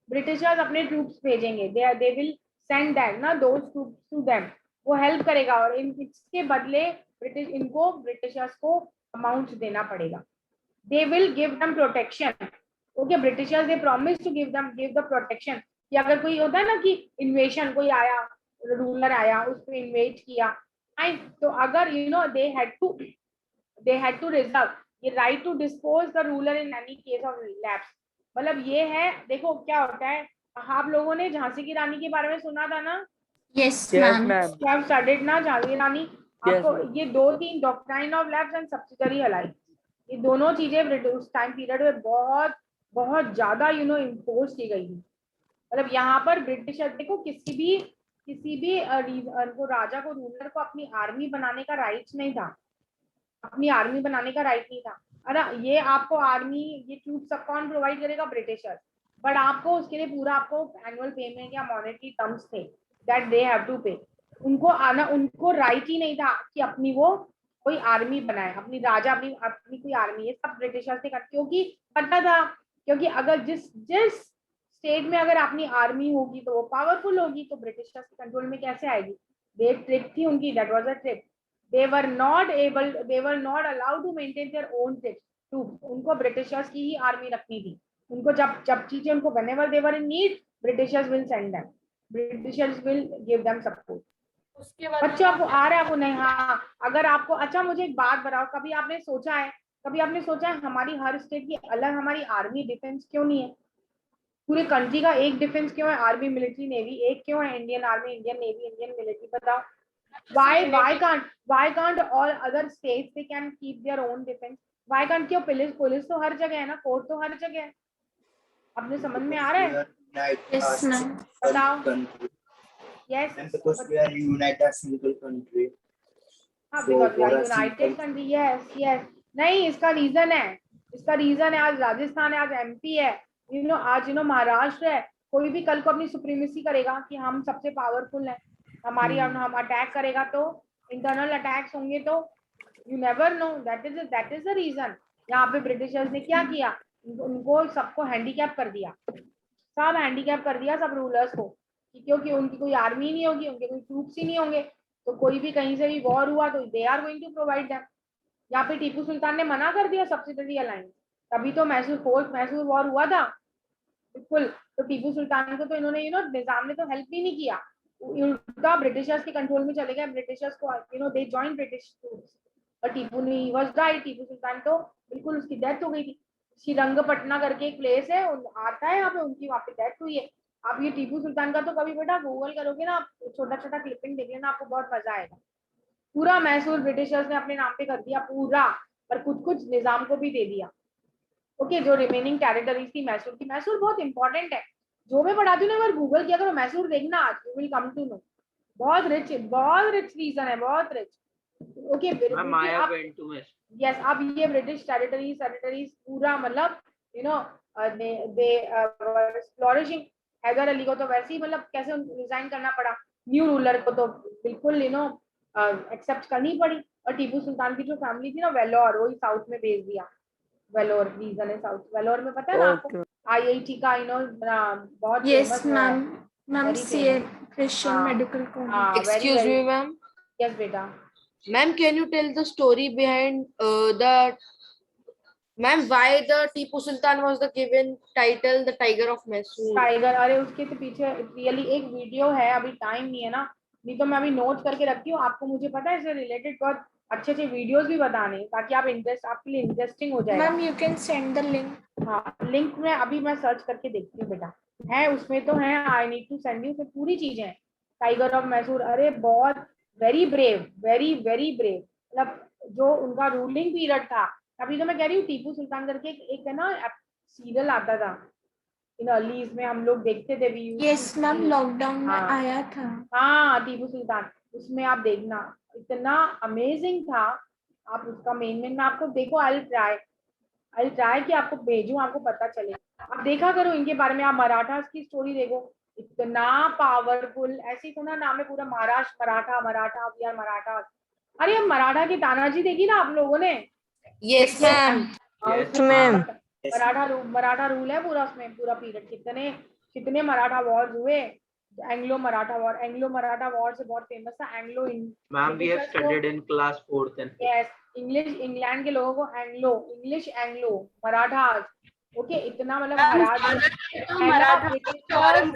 ब्रिटिशर्स अपने ट्रूप्स भेजेंगे दे विल सेंड दैट ना दोस ट्रूप्स टू देम वो हेल्प करेगा और इसके बदले ब्रिटिशर्स को अमाउंट देना पड़ेगा they will give them protection okay Britishers they promise to give the protection कि अगर कोई होता है ना कि इन्वेशन कोई आया रूलर आया उसको इन्वेट किया तो अगर you know they had to reserve ये right to dispose the ruler in any case of lapse मतलब ये है देखो क्या होता है आप लोगों ने झांसी की रानी के बारे में सुना था ना Yes, ma'am. You have studied ना झांसी रानी आपको ये 2-3 doctrine of lapse and subsidiary allies, ये दोनों चीजें उस टाइम पीरियड में बहुत बहुत ज्यादा इम्पोज की गई थी। मतलब यहाँ पर ब्रिटिशर देखो किसी भी वो राजा को, रूलर को अपनी आर्मी बनाने का राइट नहीं था, अपनी आर्मी बनाने का राइट नहीं था। अरे ये आपको आर्मी, ये ट्रूप सब कौन प्रोवाइड करेगा? ब्रिटिशर। बट आपको उसके लिए पूरा आपको एनुअल पेमेंट या मॉनेटरी टर्म्स थे दैट दे हैव टू पे। उनको राइट ही नहीं था कि अपनी वो कोई आर्मी बनाए, अपनी राजा अपनी कोई आर्मी, ये सब ब्रिटिशर्स ने कर, क्योंकि पता था, क्योंकि अगर जिस स्टेट में अगर अपनी आर्मी होगी तो वो पावरफुल होगी, तो ब्रिटिशर्स के कंट्रोल में कैसे आएगी? दे ट्रिक थी उनकी, that was a trick. they were not allowed to maintain their own troops. उनको ब्रिटिशर्स की ही आर्मी रखनी थी। उनको जब चीजें उनको whenever they were in need, Britishers will send them, Britishers will give them support। उसके बाद बच्चों आपको आ रहा है आपको नहीं? हाँ, अगर आपको, अच्छा मुझे एक बात बताओ, कभी आपने सोचा है हमारी हर स्टेट की अलग हमारी आर्मी डिफेंस क्यों नहीं है? पूरे कंट्री का एक डिफेंस क्यों है? आर्मी, मिलिट्री, नेवी एक क्यों है? Indian army, Indian navy, Indian military. बताओ why can't all other states they can keep their own defense? Why can't? क्यों? पुलिस तो हर जगह है ना, कोर्ट तो हर जगह है। अपने समझ में आ रहा है? Yes, ma'am. बताओ। Yes, because we are united single country. हाँ, because we are united country, yes। नहीं, इसका रीजन है आज राजस्थान है, आज एमपी है, आज महाराष्ट्र है। कोई भी कल को अपनी सुप्रीमेसी करेगा कि हम सबसे पावरफुल हैं, हम अटैक करेगा, तो इंटरनल अटैक्स होंगे, तो you never know, that is the reason. यहाँ पे ब्रिटिशर्स ने क्या किया? उनको सबको हैंडीकैप कर दिया, सब रूलर्स को, क्योंकि उनकी कोई आर्मी नहीं होगी, उनके कोई ट्रूप्स ही नहीं होंगे, तो कोई भी कहीं से भी वॉर हुआ तो they are going to provide them. यहाँ पे टीपू सुल्तान ने मना कर दिया सब्सिडरी अलायंस, तभी तो मैसूर वॉर हुआ था। बिल्कुल, तो टीपू सुल्तान को तो इन्होंने निजाम ने तो हेल्प भी नहीं किया, उल्टा ब्रिटिशर्स के कंट्रोल में चले गए। ब्रिटिशर्स को दे जॉइन ब्रिटिश ट्रूप्स, और टीपू ने वाज डाइड, टीपू सुल्तान तो बिल्कुल उसकी डेथ हो गई थी। श्रीरंगपटना करके एक प्लेस है, आता है यहाँ पे, उनकी वहाँ पे डेथ हुई है। आप ये टीपू सुल्तान का तो कभी बेटा गूगल करोगे ना, छोटा क्लिपिंग देख लेना, आपको बहुत मजा आएगा। पूरा मैसूर ब्रिटिशर्स ने अपने नाम पे कर दिया पूरा, पर कुछ निजाम को भी दे दिया। ओके, जो रिमेनिंग टेरिटरीज थी मैसूर की, मैसूर बहुत इंपॉर्टेंट है, जो मैं पढ़ाती हूँ ना, अगर गूगल किया करो मैसूर देखना, आज you will come to know. बहुत रिच रीजन है, बहुत रिच। ओके, यस, अब ये ब्रिटिश टेरिटरीज पूरा, मतलब दे फ्लोरिशिंग। हैदर अली को तो वैसे ही, मतलब कैसे रिजाइन करना पड़ा, न्यू रूलर को तो बिल्कुल एक्सेप्ट करनी पड़ी। और टीपू सुल्तान की जो फैमिली थी ना, वेलोर, वही साउथ में भेज दिया। वेलोर रीजन है साउथ, वेलोर में पता है ना आपको, IIT का बहुत Yes, ma'am. CA Christian Medical College. Excuse me, ma'am. Yes, beta. Ma'am, can you tell the story behind why the Tipu Sultan was the given title the Tiger of Mysore? Tiger, अरे उसके तो पीछे really एक video है, अभी time नहीं है ना, नहीं तो मैं अभी नोट करके रखती हूँ। आपको मुझे पता है इससे रिलेटेड बहुत अच्छे वीडियोस भी बताने, ताकि आप आपके लिए इंटरेस्टिंग हो जाएगा। Ma'am, you can send the link. हाँ, लिंक में अभी मैं सर्च करके देखती हूँ बेटा, है उसमें तो है, I need to send you, उसमें पूरी चीजें हैं। टाइगर ऑफ मैसूर, अरे बहुत वेरी ब्रेव, मतलब जो उनका रूलिंग पीरियड था। अभी तो मैं कह रही हूँ टीपू सुल्तान करके एक है ना सीरियल आता था इन अर्लीज में, हम लोग देखते थे भी। Yes, ma'am. लॉकडाउन में आया था। हाँ, टीपू सुल्तान, उसमें आप देखना, इतना अमेजिंग था। आप उसका मेन में आपको देखो, आई ट्राई कि आपको भेजूं, आपको पता चले। आप देखा करो इनके बारे में, आप मराठास की स्टोरी देखो, इतना पावरफुल। ऐसे ही सुना नाम है पूरा, महाराष्ट्र मराठा, वी आर मराठा। अरे अब मराठा की तानाजी देखी ना आप लोगों ने? Yes, ma'am. मराठा रूल है पूरा उसमें, पूरा पीरियड। कितने मराठा वॉर्स हुए, एंग्लो मराठा वॉर से बहुत फेमस था। Anglo, ma'am we have studied in class 4th and yes, England के लोगों को एंग्लो मराठास। ओके, इतना मतलब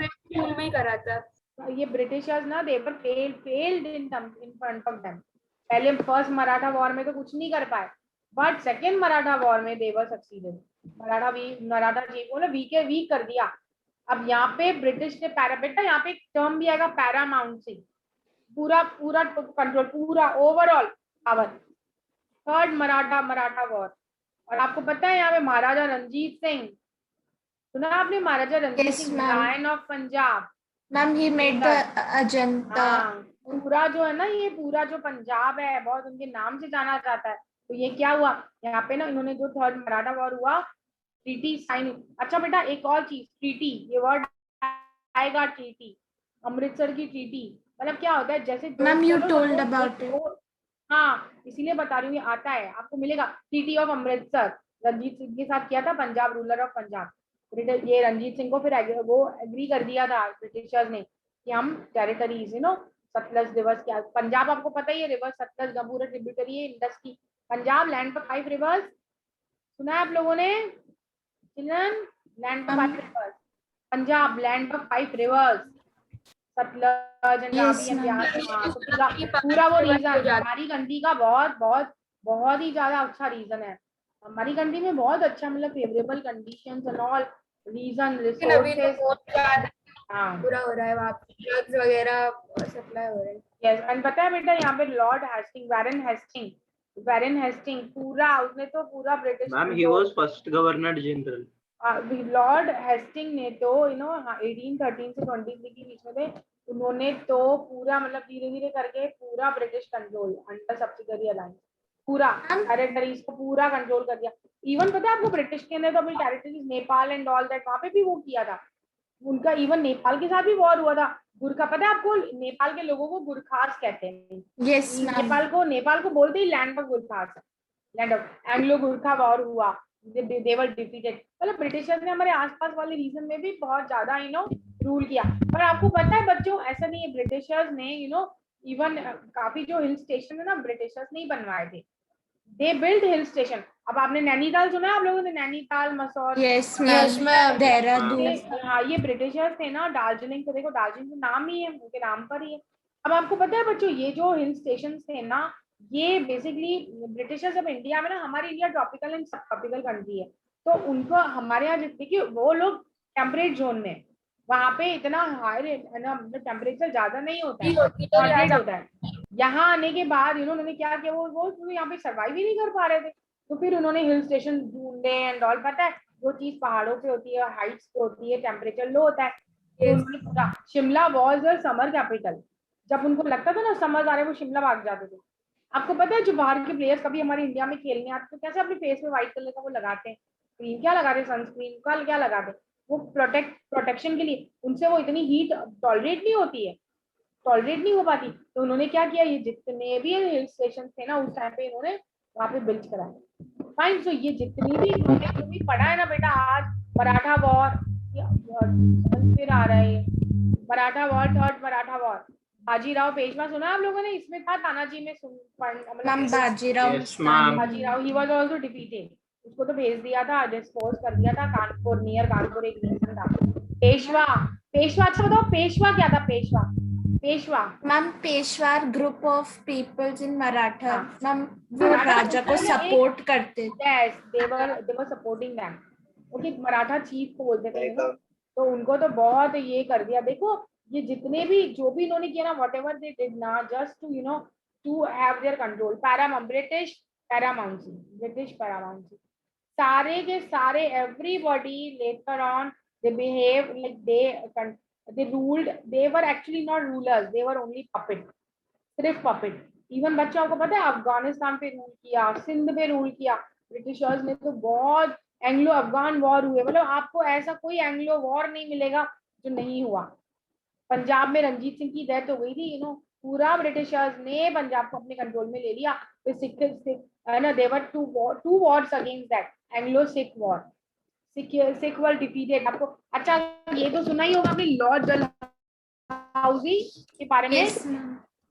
स्कूल में ही करा था। ये ब्रिटिशर्स ना, they were failed in front of them. पहले फर्स्ट मराठा वॉर में तो कुछ नहीं कर पाए, बट सेकेंड मराठा वॉर में दे वर सक्सीडेड। मराठा जी बोले वीक कर दिया। अब यहाँ पे ब्रिटिश ने बेटा यहाँ पे एक टर्म भी आएगा पैरामाउंसी। पूरा पूरा कंट्रोल, पूरा overall power. Third Maratha war. और आपको पता है यहाँ पे महाराजा रंजीत सिंह, सुना आपने Maharaja Ranjit Yes, Singh, ma'am. Lion of Punjab. Ma'am he made the Ajanta. हाँ, पूरा जो है ना, ये पूरा जो पंजाब है बहुत उनके नाम से जाना जाता है। तो ये क्या हुआ यहाँ पे ना, इन्होंने जो थर्ड मराठा वॉर हुआ, ट्रीटी साइन। अच्छा बेटा एक और चीज, ट्रीटी, ये वर्ड आएगा, ट्रीटी, अमृतसर की ट्रीटी, मतलब क्या होता है, जैसे ma'am you told about it. हाँ इसीलिए बता रही हूँ, ये आता है आपको मिलेगा। ट्रीटी ऑफ अमृतसर रंजीत सिंह के साथ किया था, पंजाब रूलर ऑफ पंजाब। ये रंजीत सिंह को फिर वो एग्री कर दिया था ब्रिटिशर्स ने कि हम टेरिटरीज, यू नो, सतलज दिवस क्या, पंजाब आपको पता ही है, रिवर सतलज का पूरा ट्रिब्यूटरी है इंडस की। पंजाब लैंड ऑफ 5 रिवर्स, सुना है आप लोगों ने children? Land of 5 reverse, Punjab land of 5 reverse, Sutlej and Ravi and Beas. पूरा वो रीजन हमारी कंट्री का बहुत बहुत बहुत ही ज्यादा अच्छा रीजन है। हमारी कंट्री में बहुत अच्छा, मतलब favourable conditions and all, region, resources. हाँ पूरा हो रहा है वहाँ पे, ड्रग्स वगैरह सप्लाई हो रहे हैं। यस, एंड पता है बेटा यहाँ पे लॉर्ड हेस्टिंग, वैरेन हेस्टिंग पूरा, उसने तो पूरा British, Ma'am, he was first Governor General. Lord Hastings ने तो 1813 से 23 के बीच में थे, उन्होंने तो पूरा मतलब धीरे धीरे करके पूरा British control under subsidiary alliance, पूरा टेरिटरीज को पूरा कंट्रोल कर दिया। इवन पता है आपको, ब्रिटिश के ने तो अपनी territories Nepal and all that वहां पे भी वो किया था उनका, इवन नेपाल के साथ भी वॉर हुआ था। गुरखा, पता है आपको नेपाल के लोगों को गुरखास कहते हैं। Yes ma'am. नेपाल को बोलते ही land of Gurkhas, land of Anglo Gurkha war हुआ, they were defeated। मतलब ब्रिटिशर्स ने हमारे आसपास वाले रीजन में भी बहुत ज्यादा रूल किया। पर आपको पता है बच्चों, ऐसा नहीं है, ब्रिटिशर्स ने इवन काफी जो हिल स्टेशन है ना, ब्रिटिशर्स ने ही बनवाए थे। They build hill station. अब आपने नैनीताल सुना है आप लोगों ने? नैनीताल, मसौर। Yes ma'am. देहरादून। हाँ ये ब्रिटिशर्स थे ना। दार्जिलिंग तो देखो, दार्जिलिंग तो नाम ही है, उनके नाम पर ही है। अब आपको पता है बच्चों, ये जो हिल स्टेशन थे ना, ये बेसिकली ब्रिटिशर्स जब इंडिया में ना, हमारी इंडिया ट्रॉपिकल एंड सब ट्रॉपिकल कंट्री है, तो उनको हमारे यहाँ देखिए वो लोग टेम्परेट जोन में, वहां पे इतना हाई टेम्परेचर ज्यादा नहीं होता है, मॉडरेट होता है। यहाँ आने के बाद उन्होंने क्या किया, वो यहाँ पे सर्वाइव ही नहीं कर पा रहे थे, तो फिर उन्होंने हिल स्टेशन ढूंढे एंड ऑल। पता है जो चीज पहाड़ों पे होती है, हाइट्स पे होती है, टेम्परेचर लो होता है, तो उन्होंने पूरा, Shimla was there summer capital. जब उनको लगता था ना समर आ रहे, वो शिमला भाग जाते थे। आपको पता है जो बाहर के प्लेयर्स कभी हमारे इंडिया में खेलने आते तो कैसे अपने फेस में व्हाइट कलर का वो लगाते हैं, क्रीम क्या लगाते हैं, सनस्क्रीन का क्या लगाते हैं, वो प्रोटेक्शन के लिए। उनसे वो इतनी हीट टॉलरेट नहीं होती है, टॉलरेट नहीं हो पाती। तो उन्होंने क्या किया, ये जितने भी हिल स्टेशन थे ना उस टाइम पे, इन्होंने वहां पे बिल्ड कराए। फाइन। सो ये जितनी भी इन्होंने जो भी पढ़ा है ना बेटा, आज मराठा वॉर फिर आ रहा है, Maratha war, third Maratha war, Bajirao Peshwa सुना आप लोगों ने? इसमें था तानाजी में Bajirao, he was also defeated. उसको तो भेज दिया था, डिस्पोज कर दिया था कानपुर, नियर कानपुर एक रीजन था। पेशवा, अच्छा बताओ पेशवा क्या था? Peshwa ma'am, Peshwa group of peoples in Maratha. Ma'am वो राजा को सपोर्ट करते थे। Yes, they were supporting them. Okay, Maratha chief को बोलते थे तो उनको तो बहुत ये कर दिया। देखो ये जितने भी जो भी इन्होंने किया ना, व्हाटएवर दे डिड ना, just to to have their control, British paramountcy, सारे के सारे, everybody later on they behave like they ruled, they were actually not rulers, they were only puppet, सिर्फ puppet। इवन बच्चों को पता है अफगानिस्तान पे रूल किया, सिंध पे रूल किया ब्रिटिशर्स ने, तो बहुत एंग्लो अफगान वॉर हुए। मतलब आपको ऐसा कोई एंग्लो वॉर नहीं मिलेगा जो नहीं हुआ। पंजाब में रंजीत सिंह की डेथ हो गई थी, पूरा ब्रिटिशर्स ने पंजाब को अपने कंट्रोल में ले लिया। तो they were two wars against that, Anglo Sikh war, Sikh were defeated. आपको अच्छा ये तो सुना ही होगा आपने, लॉर्ड डलहौजी के बारे में,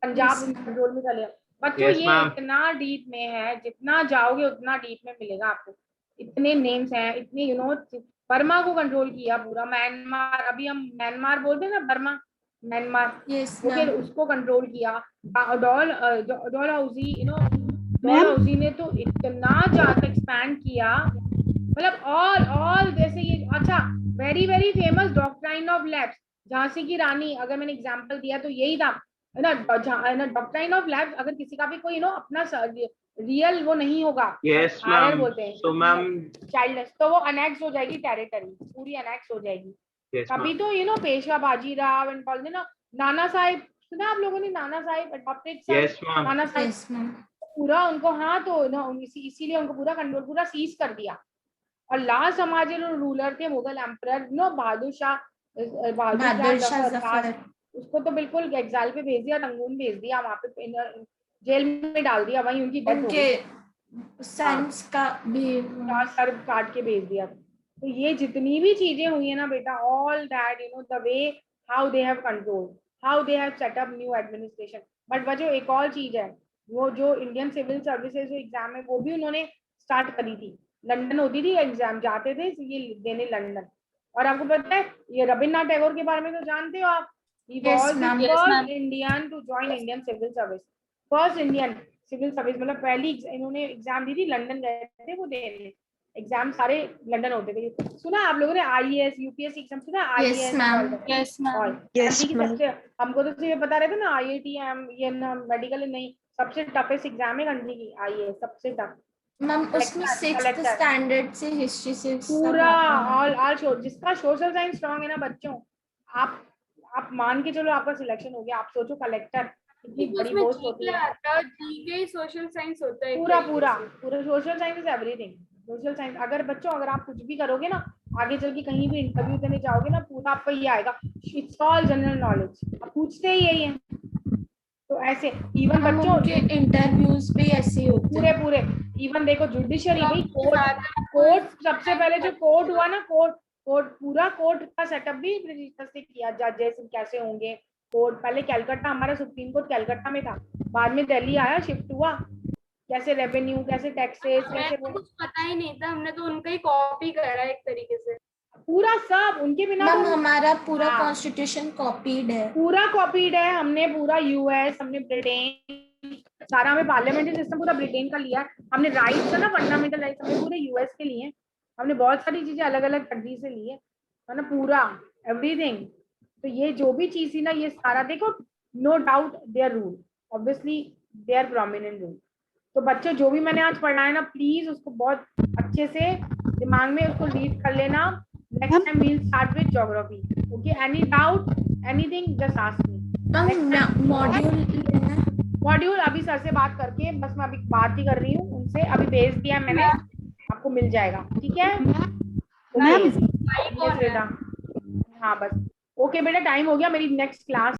पंजाब कंट्रोल में चले। बच्चों ये इतना डीप में है, जितना जाओगे उतना डीप में मिलेगा आपको। इतने नेम्स हैं, इतने बर्मा को कंट्रोल किया पूरा, म्यांमार, अभी हम म्यांमार बोलते हैं ना, बर्मा, म्यांमार, ओके, उसको कंट्रोल किया। डलहौजी डलहौजी ने तो इतना ज्यादा एक्सपैंड किया, मतलब ऑल जैसे ये। अच्छा, very very famous doctrine of lapse, Jhansi की रानी, अगर मैंने एग्जांपल दिया तो यही था। है ना डॉक्ट्राइन ऑफ लैब, अगर किसी का भी कोई अपना रियल वो नहीं होगा, Yes, हायर ma'am. बोलते हैं, So, ma'am. चाइल्डलेस, तो वो अनेक्स हो जाएगी टेरिटरी, पूरी अनेक्स हो जाएगी। Yes, कभी ma'am. तो पेशवा बाजीराव एंड कॉल ना, नाना साहिब सुना आप लोगों ने, नाना साहिब अडॉप्टेड सन, Yes, ma'am. Nana Sahib yes ma'am. पूरा उनको, हाँ तो इसीलिए उनको पूरा कंट्रोल पूरा सीज कर दिया। और लास्ट हमारे जो रूलर थे मुगल एम्परर बहादुर शाह जफर, उसको तो बिल्कुल एग्जाइल पे भेज दिया, रंगून भेज दिया, वहां पे जेल में डाल दिया, वहीं उनकी डेथ हो गई, उनके सन्स का भी सर काट के भेज दिया। तो ये जितनी भी चीजें हुई है ना बेटा, all that the way how they have control, how they have set up new administration. But वह जो एक और चीज है, वो जो इंडियन सिविल सर्विसेज जो एग्जाम है वो भी उन्होंने स्टार्ट करी थी। लंदन होती थी एग्जाम, जाते थे ये देने लंदन। और आपको पता है ये रविन्द्रनाथ टैगोर के बारे में तो जानते हो आप, he Yes, was the ma'am. first Indian to join Indian civil service, first Indian civil service, मतलब पहली इन्होंने एग्जाम दी थी, लंदन गए थे वो देने, एग्जाम सारे लंदन होते थे। सुना आप लोगों ने आईएएस यूपीएससी एग्जाम सुना? Yes ma'am, yes ma'am, Yes, ma'am. सबसे, हमको तो सिर्फ बता रहे थे ना आईआईटीएम, ये ना मेडिकल नहीं, सबसे टफेस्ट एग्जाम है कंट्री की आईएएस, सबसे टफ मैम उसमें 6th स्टैंडर्ड से हिस्ट्री से पूरा ऑल जिसका सोशल साइंस स्ट्रांग है ना बच्चों, आप मान के चलो आपका सिलेक्शन हो गया। आप सोचो कलेक्टर कितनी बड़ी पोस्ट होती है, जीके सोशल साइंस होता है पूरा social science is everything. Social science अगर बच्चों अगर आप कुछ भी करोगे ना, आगे चल के कहीं भी इंटरव्यू देने जाओगे ना, पूरा आपको ये आएगा, इट्स ऑल जनरल नॉलेज, आप पूछते ही यही है। तो ऐसे इवन बच्चों के इंटरव्यूज भी ऐसे ही होते हैं पूरे इवन देखो जुडिशरी भाई, कोर्ट सबसे पहले जो कोर्ट हुआ ना, कोर्ट पूरा कोर्ट का सेटअप भी ब्रिटिश से किया, जजेस कैसे होंगे कोर्ट। पहले कलकत्ता, हमारा सुप्रीम कोर्ट कलकत्ता में था, बाद में दिल्ली आया, शिफ्ट हुआ, कैसे रेवेन्यू, कैसे टैक्सेस, कैसे कुछ पता ही नहीं था, हमने तो उनका ही कॉपी करा एक तरीके से, पूरा सब उनके बिना मैम तो हमारा पूरा हाँ। कॉन्स्टिट्यूशन कॉपीड है, पूरा कॉपीड है, हमने पूरा यूएस, हमने ब्रिटेन, सारा हमें पार्लियामेंट्री सिस्टम पूरा ब्रिटेन का लिया है, हमने राइट्स है ना फंडामेंटल राइट्स हमने पूरे यूएस के लिए, हमने बहुत सारी चीजें अलग अलग कंट्री से ली है ना, पूरा एवरीथिंग। तो ये जो भी चीज थी ना, ये सारा देखो, no doubt their rule, obviously their prominent rule. तो बच्चों जो भी मैंने आज पढ़ा है ना, प्लीज उसको बहुत अच्छे से दिमाग में उसको रीड कर लेना। Next time we'll start with geography, okay? Any doubt, anything, just ask me. Module अभी सर से बात करके, बस मैं अभी बात ही कर रही हूँ उनसे, अभी भेज दिया मैंने, आपको मिल जाएगा, ठीक है? मैम बेटा हाँ बस ओके बेटा, टाइम हो गया, मेरी नेक्स्ट क्लास